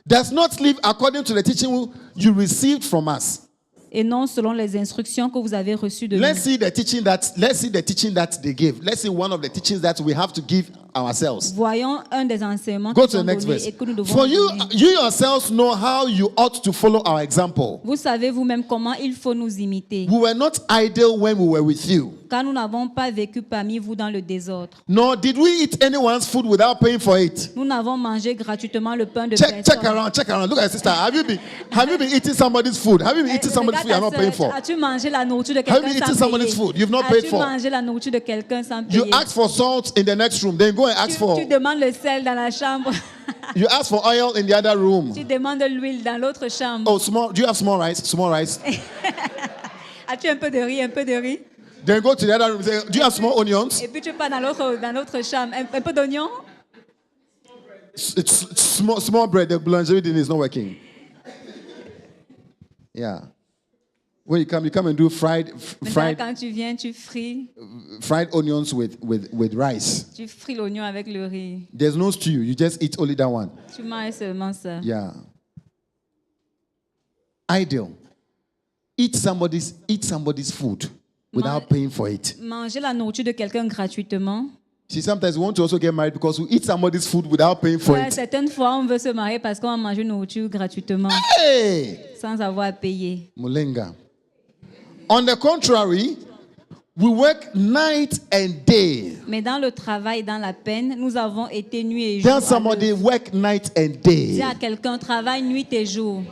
Does not live according to the teaching you received from us. Et non selon les instructions que vous avez reçues de Let's nous. see the teaching that they give. Let's see one of the teachings that we have to give ourselves. Voyons un des enseignements Go qui to the sont next donnés verse. et que nous devons For you, donner. you yourselves know how you ought to follow our example. Vous savez vous-même comment il faut nous imiter. We were not idle when we were with you, Car nous n'avons pas vécu parmi vous dans le désordre. nor did we eat anyone's food without paying for it. Nous n'avons mangé gratuitement le pain de Check personne. around, check around. Look at your sister. Have you been eating somebody's food? Have you been eating somebody's food you are not paying for? As-tu mangé la nourriture de Have you quelqu'un eaten sans somebody's payer? food you've not paid As-tu for? mangé la nourriture de quelqu'un sans You payer? ask for salt in the next room, then go and ask for. Tu demandes le sel dans la chambre. You ask for oil in the other room. Tu demandes l'huile dans l'autre chambre. Oh, small. Do you have small rice? Small rice. As-tu un peu de riz, un peu de riz? Then go to the other room. and Say, do you have small onions? Et puis tu pars dans l'autre chambre. Un peu d'oignon? It's small bread. The boulangerie thing is not working. Yeah. When you come and do Maintenant, quand tu viens, tu frites onions with rice. l'oignon avec le riz. There's no stew. You just eat only that one. Tu manges seulement ça. Yeah. Ideal. Eat somebody's food without paying for it. Manger la nourriture de quelqu'un gratuitement. See, sometimes we want to also get married because we eat somebody's food without paying for Ouais, it. certaines fois, on veut se marier parce qu'on va manger une nourriture gratuitement, Hey! sans avoir à payer. Mulenga. On the contrary, we work night and day. Mais dans le travail, dans la peine, nous avons été nuit et jour. Tell à somebody, l'œuvre. work night and Dis day. à quelqu'un, travaille nuit et jour.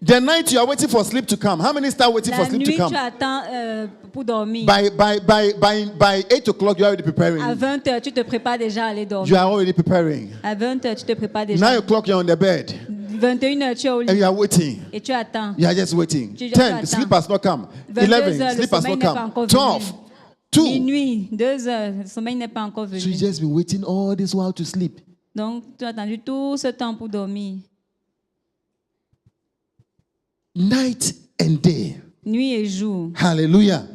The night you are waiting for sleep to come. How many start waiting for La sleep nuit, to tu come? attends pour dormir. By 8 o'clock, you are already À preparing. 20h, tu te prépares déjà à aller You dormir. are already preparing. À 20h, tu te prépares 9 déjà. o'clock, you're on the bed 21h, tu es au and lit you are waiting. et tu attends. You are just waiting. Tu 10, attends. the sleep has not come. 22 11, heures, le sleep has sommeil not n'est pas come. encore 12, venu. 2. Minuit, 2h, le sommeil n'est pas encore So you venu. just been waiting all this while to sleep. Donc, tu as attendu tout ce temps pour dormir. Night and day. Nuit et jour. Hallelujah.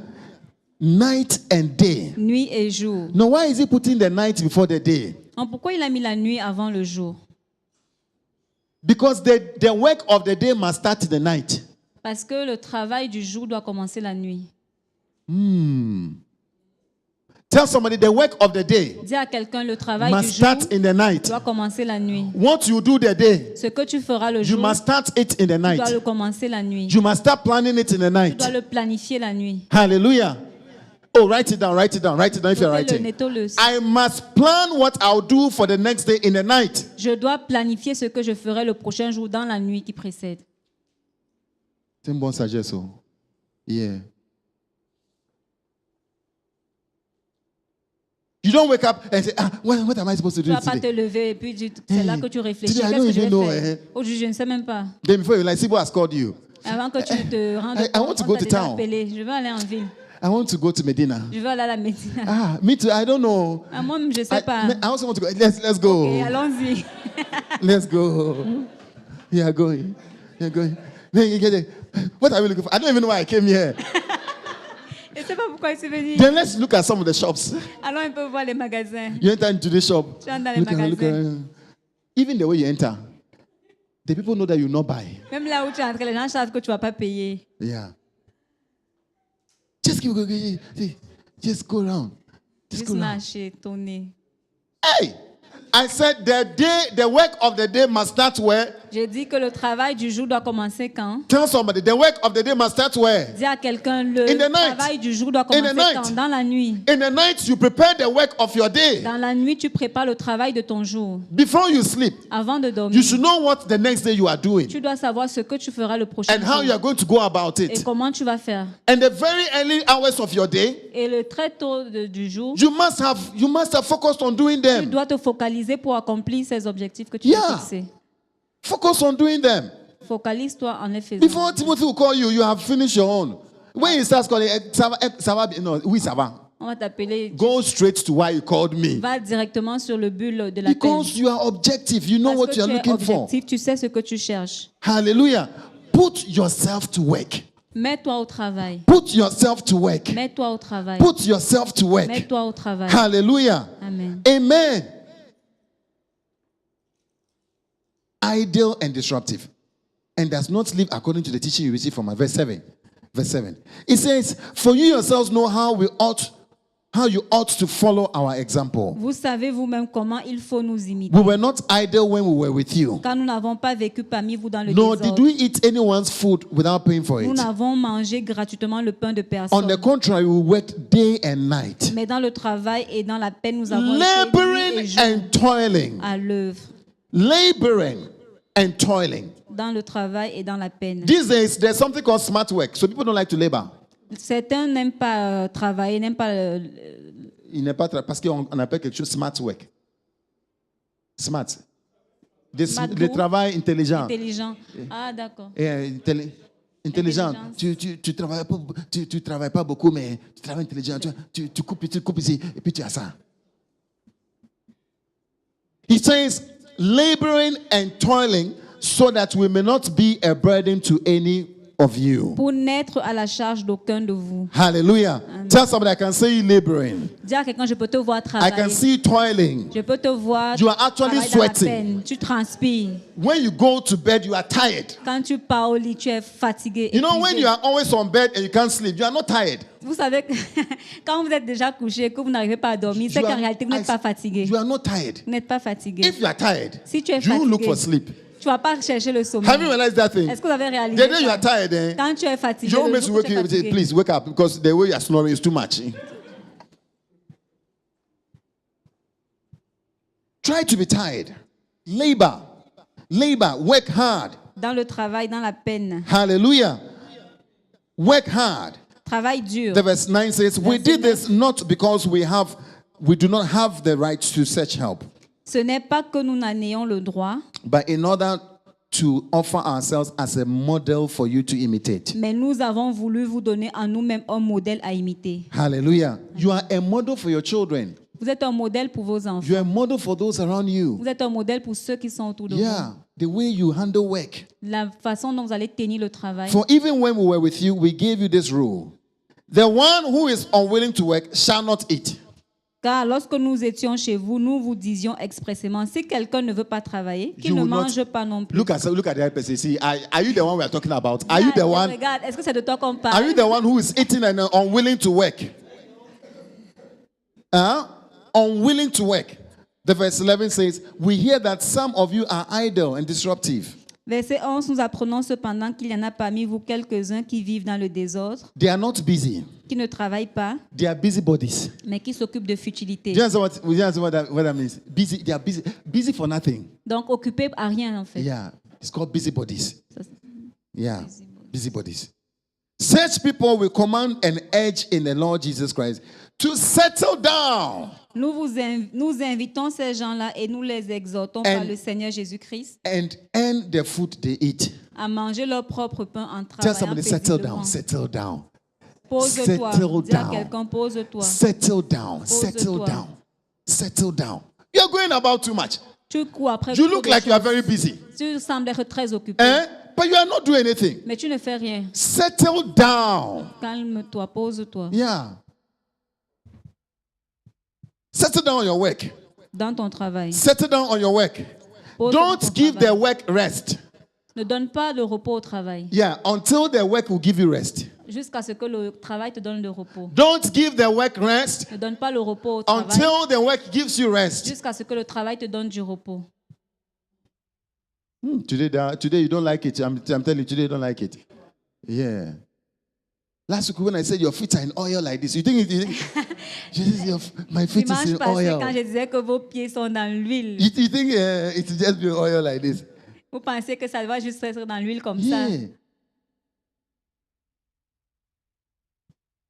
Night and day. Nuit et jour. Now, why is he putting the night before the day? Donc, pourquoi il a mis la nuit avant le jour? Because the work of the day must start in the night. Parce que le travail du jour doit commencer la nuit. Tell somebody the work of the day Dis à quelqu'un, le travail du must jour start in the night. doit commencer la nuit. What you do the day, Ce que tu feras le you jour, must start it in the tu dois night. le commencer la nuit. You must start planning it in the Tu night. dois le planifier la nuit. Hallelujah. Oh, write it down if you're Notez-le, writing. notez-le. I must plan what I'll do for the next day in the night. Je dois planifier ce que je ferai le prochain jour dans la nuit qui précède. C'est une bonne sagesse. Oh. Yeah. You don't wake up and say, what am I supposed to Tu do ne vas pas te today? lever et puis c'est là que tu réfléchis. Today I Qu'est-ce don't que je even vais know, faire? Aujourd'hui, je ne sais même pas. Then before you like, Sibo has called you. Avant que tu te rendes I want to compte, go on t'a to déjà town. appelé. Je veux aller en ville. I want to go to Medina. Je veux aller à la Médina. Me too. I don't know. Moi-même, je ne sais pas. I also want to go. Let's go. Et allons-y. Let's go. We are going. We are going. Then you get it. What are we looking for? I don't even know why I came here. Je ne sais pas pourquoi je suis venu. Then let's look at some of the shops. Allons un peu voir les magasins. You enter into the shop. Tu entres dans les magasins. Even the way you enter, the people know that you not buy. Même là où tu entres, les gens savent que tu ne vas pas payer. Yeah. Just keep going. Just go around. Just Juste go around. marcher, tourner. Hey, I said the work of the day must start where? J'ai dit que le travail du jour doit commencer quand? Tell somebody the work of the day must start where? Dis à quelqu'un, le In the night. travail du jour doit In the commencer night. quand? Dans la nuit. In the night, you prepare the work of your day. Dans la nuit, tu prépares le travail de ton jour. Before you sleep, Avant de dormir, you should know what the next day you are doing tu dois savoir ce que tu feras le prochain and how you jour. are going to go about Et it. comment tu vas faire. And the very early hours of your day, Et le très tôt du jour, you must have focused on doing tu them. dois te focaliser pour accomplir ces objectifs que tu Yeah. t'es fixés. Focus on doing them. Focalise-toi en les faisant. Before Timothy will call you, you have finished your own. When he starts calling, ça va, no, oui, ça va. On va t'appeler. Go straight to why you called me. Va directement sur le but de la peine. Because you are objective. You know Parce what que you are tu es looking for. objectif, tu sais ce que tu cherches. Hallelujah. Put yourself to work. Mets-toi au travail. Put yourself to work. Mets-toi au travail. Put yourself to work. Mets-toi au travail. Hallelujah. Amen. Amen. Ideal and disruptive, and does not live according to the teaching you receive from verse 7. Verse 7. It says, "For you yourselves know how how you ought to follow our example. Vous savez vous-même comment il faut nous imiter. We were not idle when we were with you. Car nous n'avons pas vécu parmi vous dans le Nor did désordre. we eat anyone's food without paying for Nous it. n'avons mangé gratuitement le pain de On personne. the contrary, we worked day and night, Mais dans le travail et dans la peine, nous avons été nuit et laboring jour and toiling. à l'œuvre. Laboring and toiling. Dans le travail et dans la peine. These days, there's something called smart work. So people don't like to labor. Certains n'aiment pas travailler, n'aiment pas Il n'est pas parce qu'on appelle quelque chose smart work. Smart. Smart Le work. travail intelligent. intelligents. Ah, d'accord. Intelligent. Intelligence. Tu travailles pas beaucoup, mais tu travailles intelligent. Tu coupes ici, et puis tu as ça. He says, laboring and toiling so that we may not be a burden to any of you. Pour n'être à la charge d'aucun de vous. Hallelujah. Tell somebody, I can see you laboring. Dis à quelqu'un, je peux te voir I can travailler. see you toiling. Je peux te voir You are actually travailler dans la sweating. peine. Tu transpires. When you go to bed, you are tired. Quand tu pars au lit, tu es fatigué. You know, when épuisé. you are always on bed and you can't sleep, you are not tired. Vous savez que quand vous êtes déjà couché, que vous n'arrivez pas à dormir, c'est You qu'en are- réalité, vous n'êtes pas fatigué. You are not tired. Vous n'êtes pas fatigué. If you are tired, Si tu es you look fatigué, for sleep. tu ne vas pas chercher le sommeil. Have you realized that thing? Est-ce que vous avez réalisé The day you ça? are tired, Quand tu es fatigué, you le always jour où wake tu es you up and say, fatigué, please wake up, because the way you are snoring is too much. Try to be tired. Labor, work hard. dans le travail, dans la peine, Hallelujah. Work hard. travail dur. The verse 9 says, we did this not because we do not have the right to such help, Ce n'est pas que nous n'en ayons le droit, but in order to offer ourselves as a model for you to imitate. mais nous avons voulu vous donner en nous-mêmes un modèle à imiter. Hallelujah. You are a model for your children. Vous êtes un modèle pour vos enfants. You are a model for those around you. Vous êtes un modèle pour ceux qui sont autour de Yeah, the way you handle work. vous. La façon dont vous allez tenir le travail. For even when we were with you, we gave you this rule. The one who is unwilling to work shall not eat. Car lorsque nous étions chez vous, nous vous disions expressément, si quelqu'un ne veut pas travailler, qu'il You ne will not- mange pas non plus. Look at the other person. See, are you the one we are talking about? Are you the one? Regarde, est-ce que c'est de toi qu'on Are parle? you the one who is eating and unwilling to work? Unwilling to work. The verse 11 says, we hear that some of you are idle and disruptive. Verset 11, nous apprenons cependant qu'il y en a parmi vous quelques-uns qui vivent dans le désordre, They are not busy. qui ne travaillent pas, They are busybodies. mais qui s'occupent de futilité. Do you understand what that means? Busy. They are busy. Busy for nothing. Donc occupés à rien en fait. Yeah. It's called busybodies. Ça, c'est- Yeah. Busybodies. Such people will command an edge in the Lord Jesus Christ to settle down Nous invitons ces gens-là et nous les exhortons par And- le Seigneur Jésus-Christ and earn the food they eat. à manger leur propre pain en Tell travaillant somebody, settle paisiblement. down, settle down. Pose-toi. Settle Dis à down. quelqu'un, pose-toi. Settle down, settle Pose-toi. down, settle down. You're going about too much. Tu cours après You trop look de like you are choses. very busy. Tu sembles être très occupé. But you are not doing anything. Mais tu ne fais rien. Settle down. Calme-toi, pose-toi. Yeah. Settle down on your work. Dans ton travail. Settle down on your work. Pose Don't ton give travail. the work rest. Ne donne pas de repos au travail. Yeah, until the work will give you rest. Jusqu'à ce que le travail te donne le repos. Don't give the work rest Ne donne pas le repos au travail. until the work gives you rest. Jusqu'à ce que le travail te donne du repos. Today you don't like it. I'm telling you, today you don't like it. Yeah. Last week when I said your feet are in oil like this, you think my feet is Dimanche in passé, oil. quand je disais que vos pieds sont dans l'huile, You think it's just be oil like this? vous pensez que ça va juste être dans l'huile comme ça. Yeah.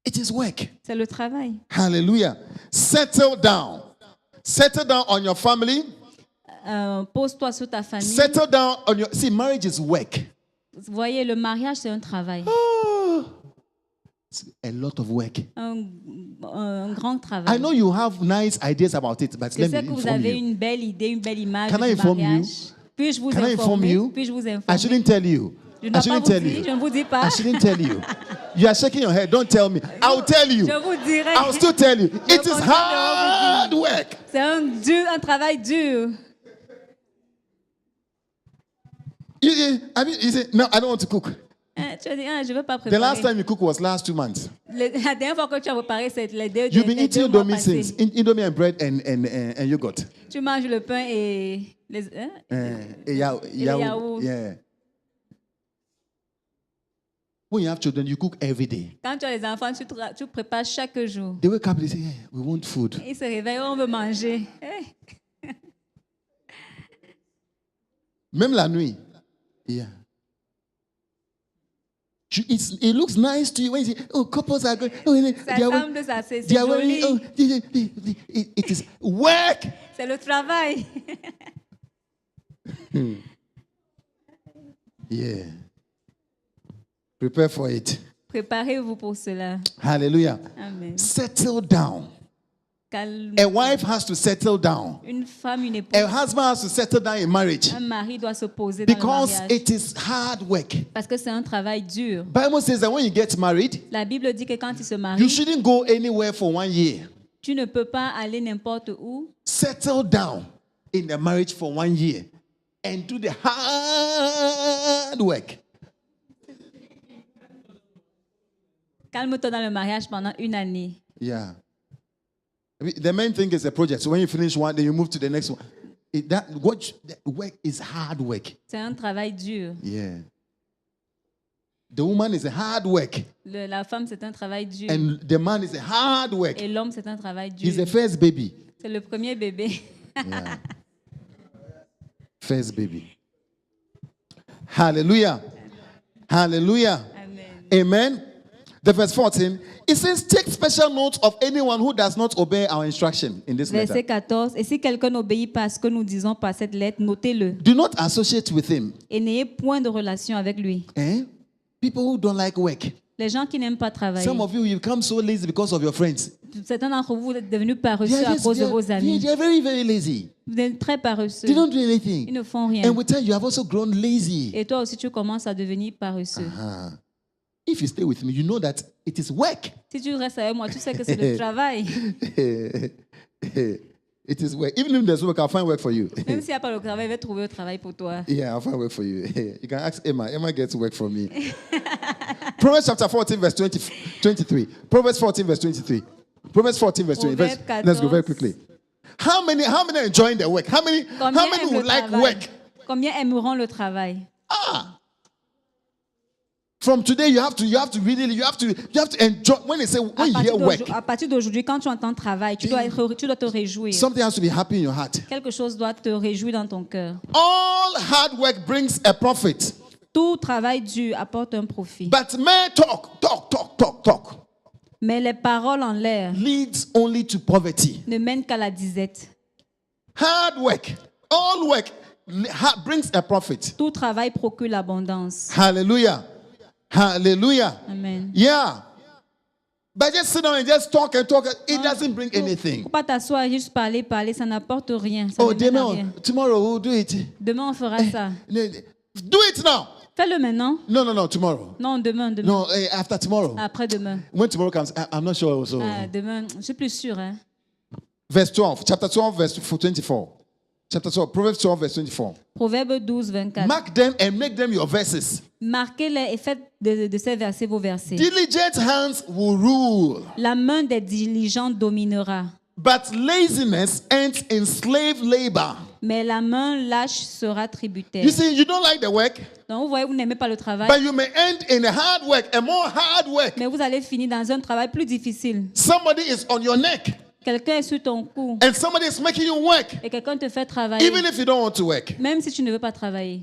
It is work. C'est le travail. Hallelujah. Settle down. Settle down on your family. Pose-toi sur ta famille. Settle down on your. See, marriage is work. Vous voyez, le mariage, c'est un travail. Oh, it's a lot of work. Un grand I travail. know you have nice ideas about it, but Je let sais me que vous inform avez you. une belle idée, une belle image Can I du inform you? mariage. Puis-je vous Can I inform informer? you? Puis-je vous I informer? shouldn't tell you. Je ne I dois pas shouldn't vous tell dire, you. je ne vous dis pas. I shouldn't tell you. You are shaking your head. Don't tell me. I'll tell you. Je vous dirai. I'll still tell you. It is continue de hard work. C'est un travail dur. You say, no, I don't want to cook. Tu as dit, je ne veux pas The last préparer. time you cooked was last 2 months. La dernière fois que tu as préparé, c'est les deux, You've been les eating 2 mois Indomie passés. since. Indomie and bread and yogurt. Tu manges le pain et les... yaourts. Yeah. When you have children, you cook every day. Quand tu as les enfants, tu prépares chaque jour. They wake up, they say, hey, we want food. Ils se réveillent, on veut manger. Eh, Même la nuit. Yeah. It looks nice to you when you say, oh, couples are going. Oh, Ça semble ça, c'est they are joli. wearing, it is work. C'est le travail. Yeah. Prepare for it. Préparez-vous pour cela. Hallelujah. Amen. Settle down. Calme. A wife has to settle down. Une femme, une épouse, A husband has to settle down in marriage un mari doit se poser dans le because mariage. it is hard work. Parce que c'est un travail dur. Bible says that when you get married, La Bible dit que quand tu se you maries, shouldn't go anywhere for 1 year. tu ne peux pas aller n'importe où. Settle down in the marriage for 1 year and do the hard work. Calme-toi dans le mariage pendant 1 année. Yeah. I mean, the main thing is the project. So when you finish one, then you move to the next one. That work is hard work. C'est un travail dur. Yeah. The woman is a hard work, La femme, c'est un travail dur. and the man is a hard work. Et l'homme, c'est un travail He's the dur. first baby. C'est le premier bébé. Yeah. First baby. Hallelujah. Hallelujah. Amen. Amen. The verse 14, it says, take special note of anyone who does not obey our instruction in this Verset letter. 14. Et si quelqu'un n'obéit pas à ce que nous disons par cette lettre, notez-le. Do not associate with him. Et n'ayez point de relation avec lui. Eh? People who don't like work. Les gens qui n'aiment pas travailler. Some of you become so lazy because of your friends. Certains d'entre vous êtes devenus paresseux They are à just- cause de they are- vos amis. they are very, very lazy. Vous êtes très paresseux. They don't do Ils anything. ne font rien. And with time, you have also grown lazy. Et toi aussi, tu commences à devenir paresseux. Uh-huh. If you stay with me, you know that it is work. Si tu restes avec moi, tu sais que c'est le travail. It is work. Even if there's work, I'll find work for you. Même s'il n'y a pas le travail, je vais trouver le travail pour toi. Yeah, I'll find work for you. You can ask Emma. Emma gets work from me. Proverbs chapter 14, verse 23. Proverbs 14, verse 23. Proverbs 14, verse 20. Proverbs Let's go very 14. quickly. How many are enjoying their work? How many Combien aiment would le like travail? work? Combien aimeront le travail? From today, you have to enjoy. When you hear work, À partir d'aujourd'hui, quand tu entends travail, tu dois te réjouir. something has to be happy in your heart. Quelque chose doit te réjouir dans ton cœur. All hard work brings a profit, Tout travail dur apporte un profit. but mere talk Mais les paroles en l'air leads only to poverty. ne mènent qu'à la disette. Hard work, all work brings a profit. Tout travail procure l'abondance. Hallelujah. Hallelujah. Amen. Yeah. But just sit down and just talk, it doesn't bring anything. Faut pas t'asseoir et juste parler, ça n'apporte rien. Ça Oh, ne mène à rien. tomorrow we'll do it. Demain, on fera ça. Do it now. Fais-le maintenant. No, tomorrow. Non, demain. No, after tomorrow. Après-demain. When tomorrow comes, I'm not sure also. Demain, je suis plus sûre. Hein. Verse 12, chapter 12, verse 24. Chapter 12, Proverbs 12, verse 24. Proverbe 12, 24. Mark them and make them your verses. Marquez-les et faites de ces versets vos versets. Diligent hands will rule, La main des diligents dominera, but laziness ends in slave labor. mais la main lâche sera tributaire. You see, you don't like the work, Donc vous voyez, vous n'aimez pas le travail, but you may end in a hard work, a more hard work. mais vous allez finir dans un travail plus difficile. Somebody is on your neck, Quelqu'un est sur ton cou and somebody is making you work, et quelqu'un te fait travailler, even if you don't want to work. même si tu ne veux pas travailler.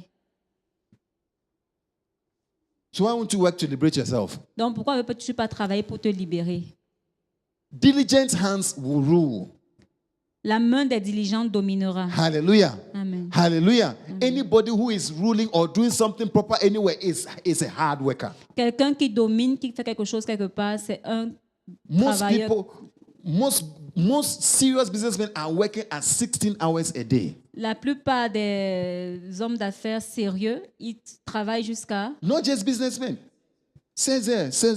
So why won't you work to liberate yourself? Donc pourquoi ne peux-tu pas travailler pour te libérer? Diligent hands will rule. La main des diligents dominera. Hallelujah. Amen. Hallelujah. Anybody who is ruling or doing something proper anywhere is a hard worker. Quelqu'un qui domine, qui fait quelque chose quelque part, c'est un Most travailleur. people, most serious businessmen are working at 16 hours a day. La plupart des hommes d'affaires sérieux, ils travaillent jusqu'à... Not just businessmen. 16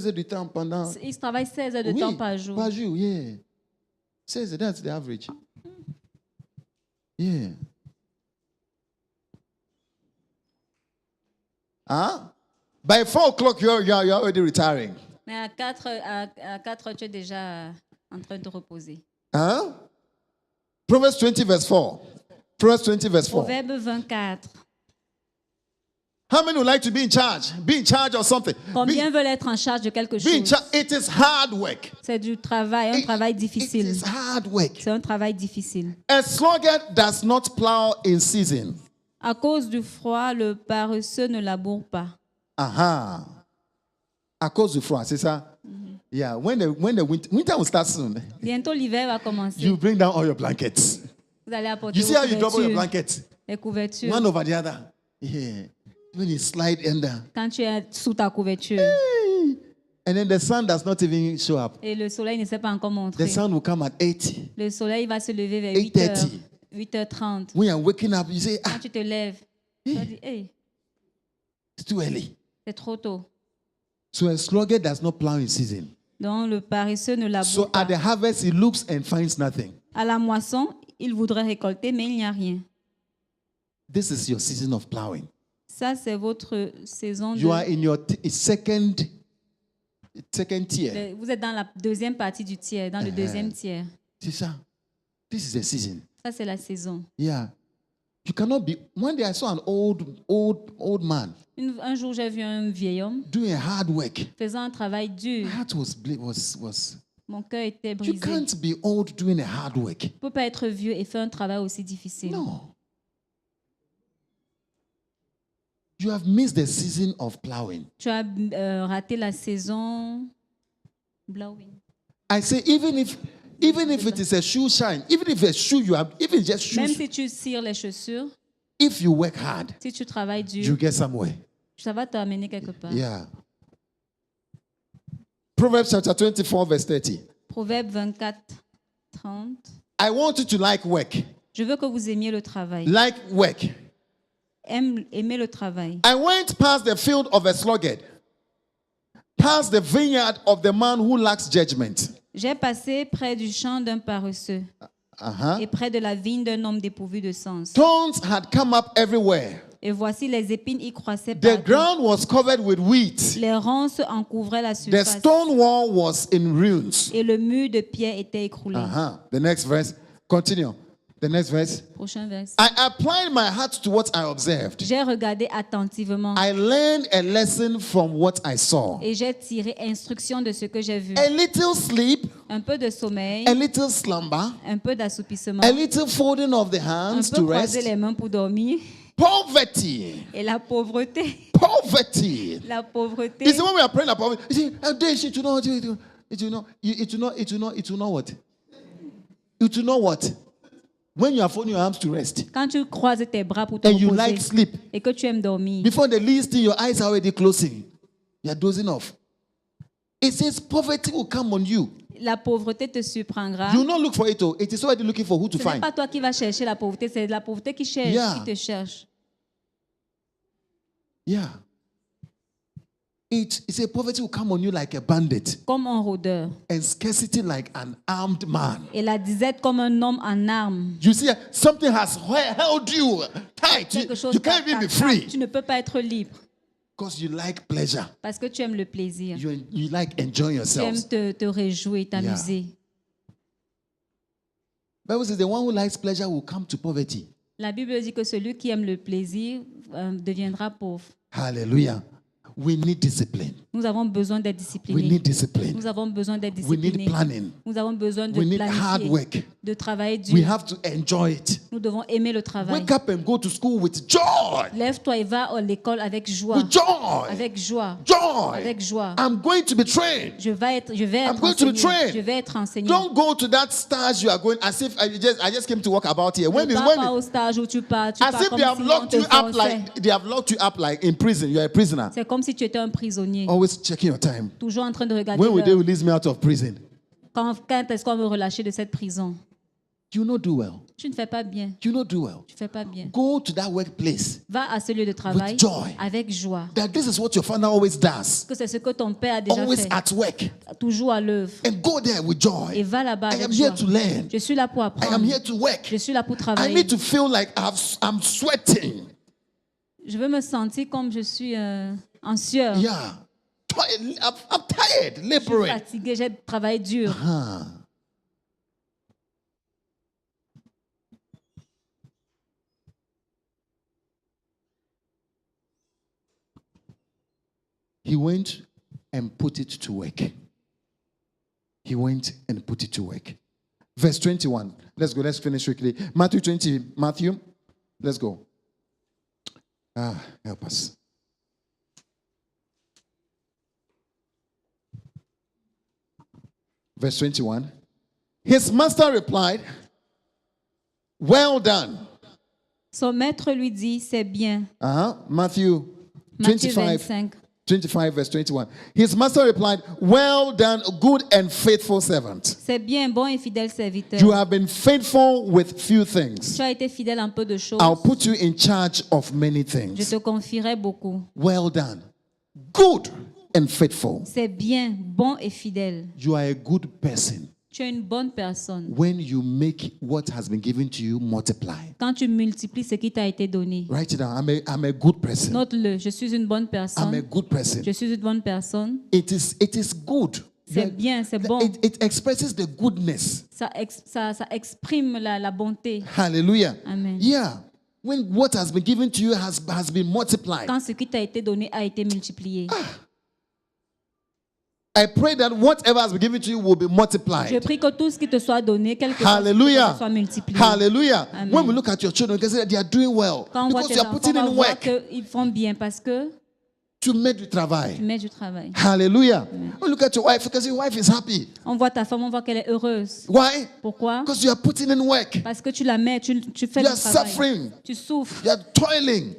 heures du temps pendant. Ils travaillent 16 heures de Oui, temps par jour. Par jour, yeah. 16 heures, that's the average. Yeah. By 4 o'clock, you're already retiring. Mais à 4 heures, tu es déjà en train de te reposer. Huh? Proverbs 20 verse 4. Proverbs 20 verse 4. Proverbe 24. How many would like to be in charge? Be in charge of something. Combien veulent être en charge de quelque Be in chose? charge. It is hard work. C'est du travail, un travail It difficile. is hard work. C'est un travail difficile. A sluggard does not plow in season. À cause du froid, le paresseux ne laboure pas. Aha. À cause du froid, c'est ça? Yeah. When the winter will start soon, Bientôt, l'hiver va commencer. you bring down all your blankets. Vous allez apporter You see vos how you double your couvertures. blankets? Les couvertures. One over the other. Yeah. When you slide under. Quand tu es sous ta couverture And then the sun does not even show up. et le soleil ne s'est pas encore The montré. sun will come at 8. Le soleil va se lever vers 8:30. 8h30. When you're waking up, you say, Quand tu te lèves, tu vas dire, hey, it's too early. c'est trop tôt. So a sluggard does not plow in season. Donc le paresseux ne laboure So pas. at the harvest, he looks and finds nothing. À la moisson, il voudrait récolter, mais il n'y a rien. This is your season of plowing. Ça, c'est votre saison You are de... in your second tier. Vous êtes dans la deuxième partie du tiers, dans le deuxième tiers. See, sir, this is a season. Ça, c'est la saison. Yeah. You cannot be. One day I saw an old man Un jour, j'ai vu un vieil homme doing hard work. faisant un travail dur. My heart was. Mon cœur était You brisé. can't be old doing a hard work. Tu ne peux pas être vieux et faire un travail aussi difficile. No. You have missed the season of plowing. Tu as raté la saison blowing. I say even if it is a shoe shine, even if a shoe you have, even just Même shoes, si tu cires les chaussures, if you work hard, si tu travailles you dur, get somewhere. ça va t'amener quelque part. Yeah. Proverbs chapter 24 verse 30. Proverbe 24, 30. I want you to like work. Je veux que vous aimiez le travail. Like work. Aimez le travail. I went past the field of a sluggard, past the vineyard of the man who lacks judgment. J'ai passé près du champ d'un paresseux Uh-huh. et près de la vigne d'un homme dépourvu de sens. Thorns had come up everywhere. Et voici les épines y croissaient The partout. ground was covered with wheat. Les ronces en couvraient la The surface. stone wall was in ruins. Et le mur de pierre était écroulé. Uh-huh. The next verse. Continue. The next verse. Prochain verset. I applied my heart to what I observed. J'ai regardé attentivement I learned a lesson from what I saw. et j'ai tiré instruction de ce que j'ai vu. A little sleep, Un peu de sommeil, a little slumber, un peu d'assoupissement, a little folding of the un hands peu to croiser rest. les mains pour dormir. Poverty. Et la pauvreté, Poverty. la pauvreté. You see, when we are praying about poverty, you see, it will not what? It will not what? When you are folding your arms to rest Quand tu croises tes bras pour te and you reposer like sleep, et que tu aimes dormir, before the least thing, your eyes are already closing. You are dozing off. It says poverty will come on you. la pauvreté te surprendra. You will not look for it. It is already looking for who to Ce n'est find. pas toi qui vas chercher la pauvreté, c'est la pauvreté qui cherche, Yeah. qui te cherche. Yeah. It says poverty will come on you like a bandit Comme un rôdeur. and scarcity like an armed man. Et la disette comme un homme en armes. You see, something has held you tight. Quelque chose You can't even be free Tu ne peux pas être libre because you like pleasure. parce que tu aimes le plaisir. You like enjoying Tu aimes yourselves. te réjouir, t'amuser. Bible says the one who likes pleasure will come to poverty. La Bible dit que celui qui aime le plaisir deviendra pauvre. Hallelujah. We need discipline. Nous avons besoin d'être We disciplinés. need discipline. Nous avons besoin d'être We need disciplinés. planning. Nous avons besoin de We need hard planifier, work. de travailler We dur. have to enjoy it. Nous devons aimer le travail. Wake up and go to school with joy. Lève-toi et va à l'école avec joie. With joy. Avec joie. Joy. Avec joie. I'm going to be trained. Je vais être I'm going to be enseigné. trained. Je vais être enseigné. Don't go to that stage you are going as if I just came to walk about here. Ne pars pas au stage où tu pars. Tu as pars if comme they have si on locked te you up forçait. they have locked you up like in prison. You are a prisoner. C'est comme si tu étais un prisonnier. Always checking your time. Toujours en train de regarder When will they l'heure. release me out of prison? Quand est-ce qu'on va me relâcher de cette prison? You not do well. Tu ne fais pas bien. You not do well. Tu ne fais pas bien. Go to that workplace. Va à ce lieu de travail With joy. avec joie. That this is what your father always does. Que c'est ce que ton père a déjà Always fait. at work. Toujours à l'œuvre. And go there with Et joy. va là-bas I avec am joie. here to learn. Je suis là pour I am apprendre. here to work. Je suis là pour I travailler. need to feel like I'm sweating. Je veux me sentir comme je suis en sueur. Yeah. I'm tired, Je suis laboring. fatigué, j'ai travaillé dur. He went and put it to work. He went and put it to work. Verse 21. Let's go. Let's finish quickly. Matthew 20. Matthew. Let's go. Help us. Verse 21. His master replied, well done. Son maître lui dit, c'est bien. Matthew Matthieu 25. 25. 25 verse 21. His master replied, well done, good and faithful servant. C'est bien, bon et fidèle serviteur. You have been faithful with few things. Tu as été fidèle en peu de choses. I'll put you in charge of many Je things. te confierai beaucoup. Well done, good and faithful. C'est bien, bon et fidèle. You are a good person Tu es une bonne personne. when you make what has been given to you multiply. Quand tu multiplies ce qui t'a été donné. Write it down. I'm a good person. Note-le, je suis une bonne I'm a personne. good person. Je suis une bonne personne. It is good. C'est bien, c'est bon. It expresses the goodness. Ça exprime la bonté. Hallelujah. Amen. Yeah. When what has been given to you has been multiplied. Quand ce qui t'a été donné a été multiplié. I pray that whatever has been given to you will be Je multiplied. prie que tout ce qui te soit donné, quelque chose Hallelujah. soit multiplié. Hallelujah. Amen. When we look at your children, we can say that they are doing well Quand on voit because tes you are enfants, putting on va in voir work qu'ils font bien parce que to make the tu travail. mets du travail. Hallelujah. When you look at your wife, because your wife is happy. On voit ta femme, on voit qu'elle est heureuse. Why? Pourquoi? Because you are putting in work. Parce que tu la mets, tu fais You du are travail. suffering. Tu souffres. You are toiling.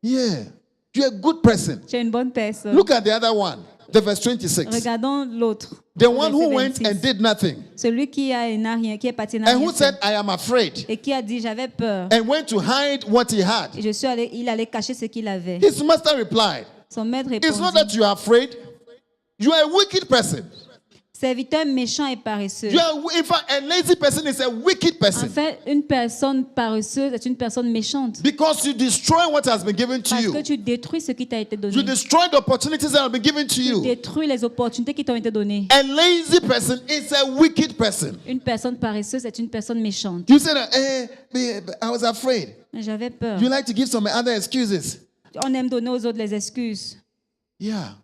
Yeah. You're a good person. Tu es une bonne personne. Look at the other one, the verse 26. Regardons l'autre. The one who Verset went 26. and did nothing, Celui qui n'a rien, qui est parti n'a and rien who fait. said, I am afraid, Et qui a dit j'avais peur. and went to hide what he had. Et il allait cacher ce qu'il avait. His master replied, Son maître it's not répondit, that you are afraid, you are a wicked person. serviteur méchant et paresseux. You are, in fact, a lazy person is a wicked En person fait, une personne paresseuse est une personne méchante. because you destroy what has been given to Parce que you. tu détruis ce qui t'a été donné. You destroy the opportunities that have been given to Tu you. détruis les opportunités qui t'ont été données. A lazy person is a wicked person. Une personne paresseuse est une personne méchante. You say that, I was afraid. Mais j'avais peur. You like to give some other excuses. On aime donner aux autres les excuses. Yeah.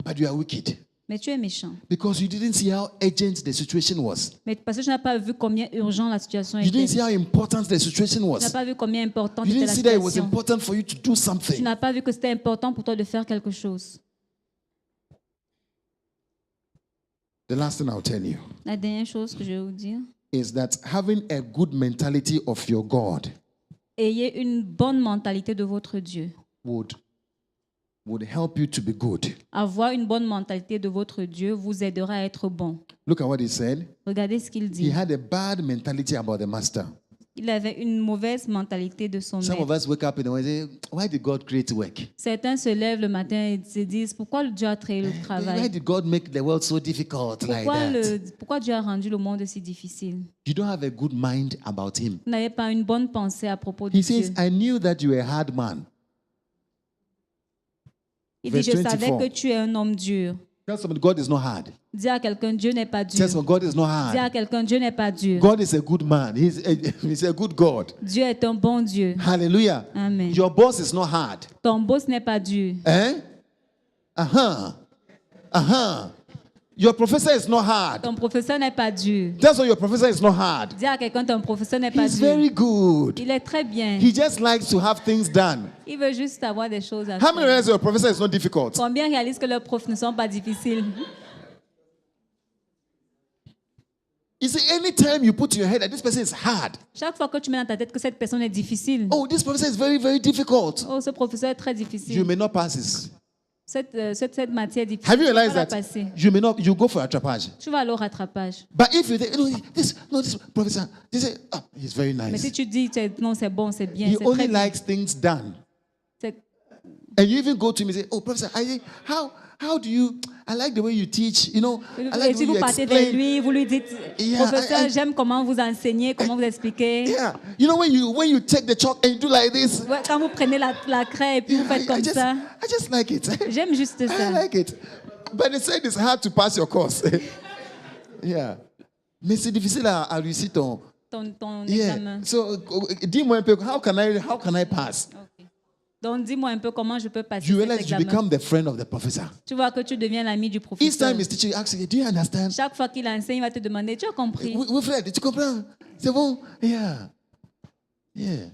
But you are wicked Mais tu es méchant. because you didn't see how urgent the situation was. Mais parce que tu n'as pas vu combien urgent la situation You était. didn't see how important the situation Tu n'as was. pas vu combien importante You était didn't la see that it was situation. important for you to do Tu something. n'as pas vu que c'était important pour toi de faire quelque chose. The last thing I'll tell you La dernière chose que je vais vous dire, is that having a good mentality of your God ayez une bonne mentalité de votre Dieu. would help you to be good. Avoir une bonne mentalité de votre Dieu vous aidera à être bon. Look at what he said. Regardez ce qu'il He dit. had a bad mentality about the master. Il avait une mauvaise mentalité de son Some of maître. us wake up in the morning and say, why did God create work? Certains se lèvent le matin et se disent pourquoi Dieu a créé le Why travail? did God make the world so difficult like Pourquoi, that? pourquoi Dieu a rendu le monde si difficile? You don't have a good mind about him. Vous n'avez pas une bonne pensée à propos de He Dieu. says, I knew that you were a hard man. Il dit, Verse je savais 24. que tu es un homme dur. Tell somebody, God is not hard. Dis à quelqu'un, Dieu n'est pas dur. Tell somebody, God is not Dis à hard. quelqu'un, Dieu n'est pas dur. God is a good man. He's a good God. Dieu est un bon Dieu. Hallelujah. Amen. Your boss is not hard. Ton boss n'est pas dur. Eh? Uh-huh. Uh-huh. Your professor is not hard. Ton professeur n'est pas dur. That's why your professor is not hard. Dis à quelqu'un, ton professeur n'est pas He's dur. very good. Il est très bien. He just likes to have things done. Il veut juste avoir des choses à How many faire. realize your professor is not difficult? Combien réalisent que leurs profs ne sont pas difficiles? You see, anytime you put in your head that this person is hard, Chaque fois que tu mets dans ta tête que cette personne est difficile, oh, this professor is very, very difficult, oh, ce professeur est très you difficile. may not pass this. Cette matière est difficile. Have you tu vas realized la that? passer. You may not, you go for attrapage. Tu vas aller au rattrapage. But if you think, this professor, they say, oh, he's very Mais si nice. tu dis non, c'est bon, c'est bien, He c'est only très bien. likes things done. C'est- And you even go to him and say, oh, professor, how how do you, I like the way you teach, you know, I like Et the si way vous you partez vers explain. lui, vous lui dites, Yeah, professeur, I- j'aime comment vous enseignez, comment vous expliquez. Yeah, you know, when you take the chalk and you do like this, Ouais, quand vous prenez la craie et puis vous faites comme ça, I just like it. j'aime juste I ça. like it. But they said it's hard to pass your course. Yeah. Mais c'est difficile à réussir ton. Ton Yeah. examen. So, dis-moi un peu, how can I pass? Ok. Donc dis-moi un peu comment je peux passer You cet realize you examen. become the friend of the professor. Tu vois que tu deviens l'ami du Each professeur. time he's teaching, you ask, do you understand? Chaque fois qu'il enseigne, il va te demander, tu as compris? Wilfred, tu comprends? C'est bon? Yeah. Yeah.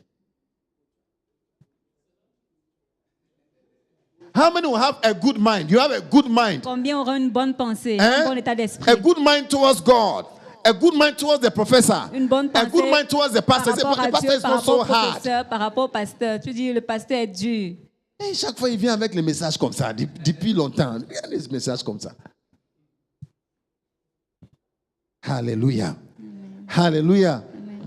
How many will have a good mind? You have a good mind. Combien auront une bonne pensée, Hein? un bon état d'esprit? A good mind towards God. A good mind towards the professor. Une bonne A good pensée mind towards the par pastor. Say, rapport but à the pastor Dieu, is par not rapport so au hard. professeur, par rapport au pasteur. Tu dis, le pasteur est dur. Et chaque fois, il vient avec les messages comme ça, depuis longtemps. Il y a des messages comme ça. Hallelujah. Hallelujah.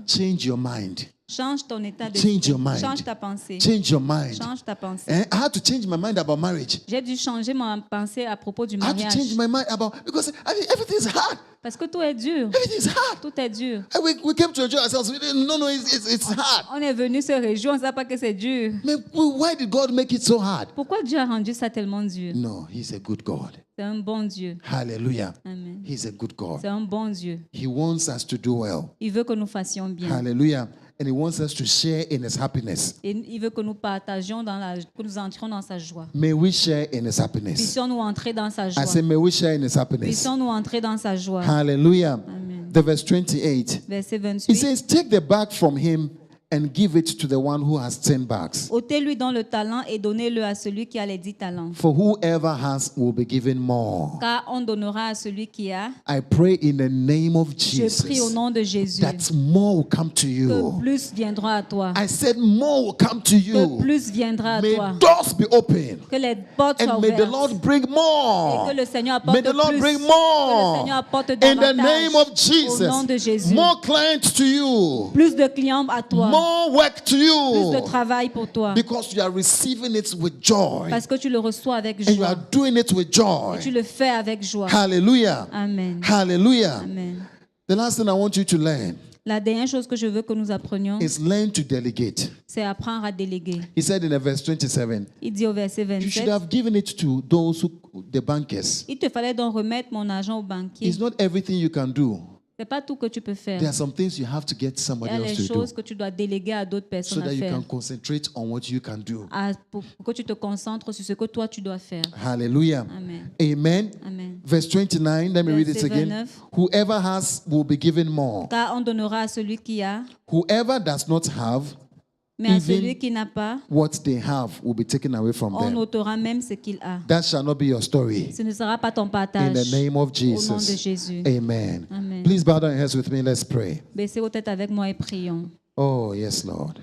Change your mind. Change ton état Change your d'esprit. mind. Change ta pensée. Change your mind. Change ta pensée. I had to change my mind about marriage. J'ai dû changer ma pensée à propos du I had to mariage. change my mind about, because everything's hard. Parce que tout est dur. Everything's hard. Tout est dur. And we came to enjoy ourselves. We didn't, no, it's hard. On est venu se réjouir, on ne sait pas que c'est dur. Man, why did God make it so hard? Pourquoi Dieu a rendu ça tellement dur? No, He's a good God. C'est un bon Dieu. Hallelujah. Amen. He's a good God. C'est un bon Dieu. He wants us to do well. Il veut que nous fassions bien. Hallelujah. And He wants us to share in His happiness. Et il veut que nous partagions que nous entrions dans sa joie. May we share in His happiness. Puissions-nous entrer dans sa joie. I say, may we share in His happiness. Puissions-nous entrer dans sa joie. Hallelujah. Amen. The verse 28. Verset It 28. says, take the bag from him and give it to the one who has 10 bags. Ôtez-lui donc le talent et donnez-le à celui qui a les 10 talents. For whoever has will be given more. Car on donnera à celui qui a. I pray in the name of Je prie au Jesus nom de Jésus that more will come to que you. plus viendra à toi. I said more will come to Que you. plus viendra à May toi. doors be open. Que les portes soient And may the ouvertes. Lord bring Et more. que le Seigneur apporte May the Lord plus. bring Que le more. Seigneur apporte In the davantage. name of Au nom de Jesus. Jésus. More clients to you. Plus de clients à toi. More work to Plus de you. travail pour toi. Because you are receiving it with joy. Parce que tu le reçois avec And you are joie. doing it with joy. Et tu le fais avec joie. Hallelujah. Amen. Hallelujah. Amen. The last thing I want you to learn La dernière chose que je veux que nous apprenions, is learn to delegate. c'est apprendre à déléguer. He said in the verse 27, Il dit au verset you should 27, have given it to those the bankers. il te fallait donc remettre mon argent au banquier. It's not everything you can do. C'est pas tout que tu peux faire. There are some things you have to get Il y somebody a else les to choses do que tu dois déléguer à d'autres so personnes that à you faire. can concentrate on what you can do. Pour que tu te concentres sur ce que toi tu dois faire. Hallelujah. Amen. Amen. Amen. Verse 29, let me read it Verset again. 29. Whoever has will be given more. Car on donnera à celui qui a, Whoever does not have, mais à Even celui qui n'a pas, what they have will be taken away from on them. ôtera même ce qu'il a. That shall not be your story. Ce ne sera pas ton In partage. the name of Au nom de Jesus. Jésus. Amen. Amen. Please bow down your heads with me. Let's pray. Baissez vos têtes avec moi et prions. Oh, yes, Lord.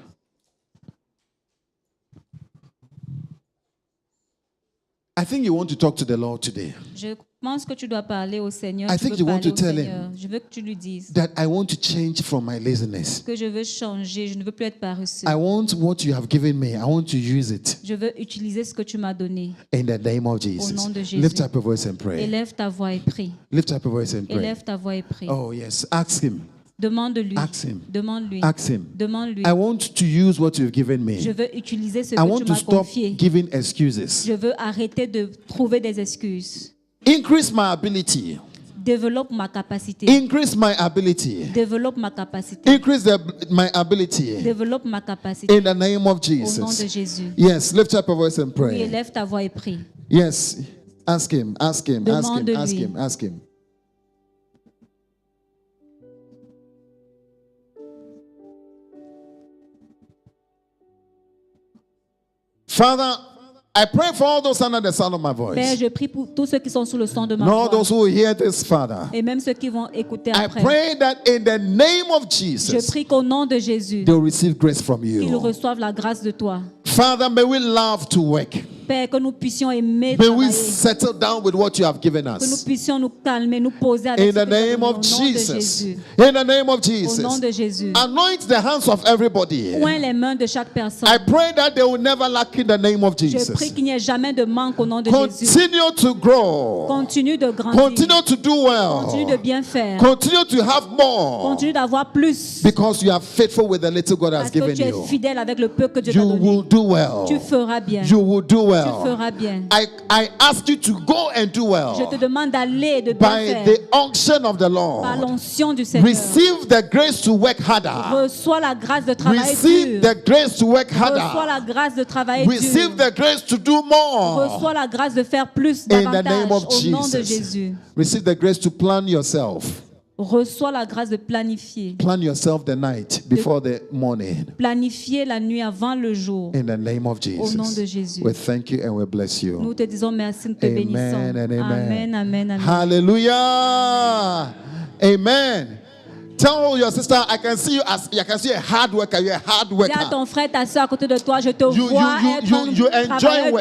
I think you want to talk to the Lord today. Je pense que tu dois parler au Seigneur. I Tu think veux you want parler to au tell him Seigneur. Je veux que tu lui dises That I want to change from my laziness. que je veux changer. Je ne veux plus être paresseux. I want what you have given me. I want to use it Je veux utiliser ce que tu m'as donné. in the name of Au Jesus. nom de Jésus. Lift up your voice and pray. Élève ta voix et prie. Lift up your voice and pray. Élève ta voix et prie. Oh, yes. Ask Him. Demande-lui. Ask him. Demande-lui. Ask Him. Demande-lui. I want to use what you've given Je me. veux utiliser ce I que want tu to m'as stop confié. giving excuses. Je veux arrêter de trouver des excuses. Increase my ability. Développe ma capacité. Increase my ability. Développe ma capacité. Increase my ability. Développe ma capacité. In the name of Au nom de Jesus. Jésus. Yes, lift up your voice and Oui, pray. élève ta voix et prie. Yes, ask Him, ask Him, ask Him, ask Demande-lui. Him, ask Him. Father, I pray for all those under the sound of my Père, voice. je prie pour tous ceux qui sont sous le son de ma And all voix. those who will hear this, Father. Et même ceux qui vont écouter I après. pray that in the name of Je Jesus, prie qu'au nom de Jésus, they'll receive grace from qu'ils you. reçoivent la grâce de toi. Father, may we love to work. Père, que nous puissions aimer May we travailler. settle down with what you have given Que nous us. puissions nous calmer, nous poser avec In ce que the tu as name donné. of Au nom de Jesus. Jésus. In the name of Au nom Jesus. de Jésus. Anoint the hands of everybody. Oins les mains de chaque personne. I pray that they will never lack in the name of Je prie Jesus. qu'il n'y ait jamais de manque au nom de Jésus. Continue to grow. Continue de grandir. Continue to do Continue de well. bien faire. Continue to have more. Continue d'avoir plus. Because you are faithful with the little God has Parce que given tu es you. fidèle avec le peu que Dieu t'a You donné. will do well. Tu feras bien. You will do Tu well. feras bien. I ask you to go and do Je te well demande d'aller et de bien by faire. the unction of the Par Lord. l'onction du Seigneur. Receive the grace to work harder. Reçois la grâce de travailler Receive dur. the grace to work Reçois harder. la grâce de travailler Receive dur. the grace to do Reçois more. la grâce de faire plus In the name davantage of au nom de Jesus. Jésus. Receive the grace to plan yourself. Reçois la grâce de planifier. Plan yourself the night before the morning. Planifier la nuit avant le jour. In the name of Au nom de Jesus. Jésus. We thank you and we bless you. Nous te disons merci, nous te bénissons. Amen and amen. Amen, amen, amen. Hallelujah. Amen. Tell your sister, I can see you as I can see a hard worker. You're a hard Dis à worker. ton frère, ta soeur à côté de toi, je te You vois être enjoy un work. travailleur dur.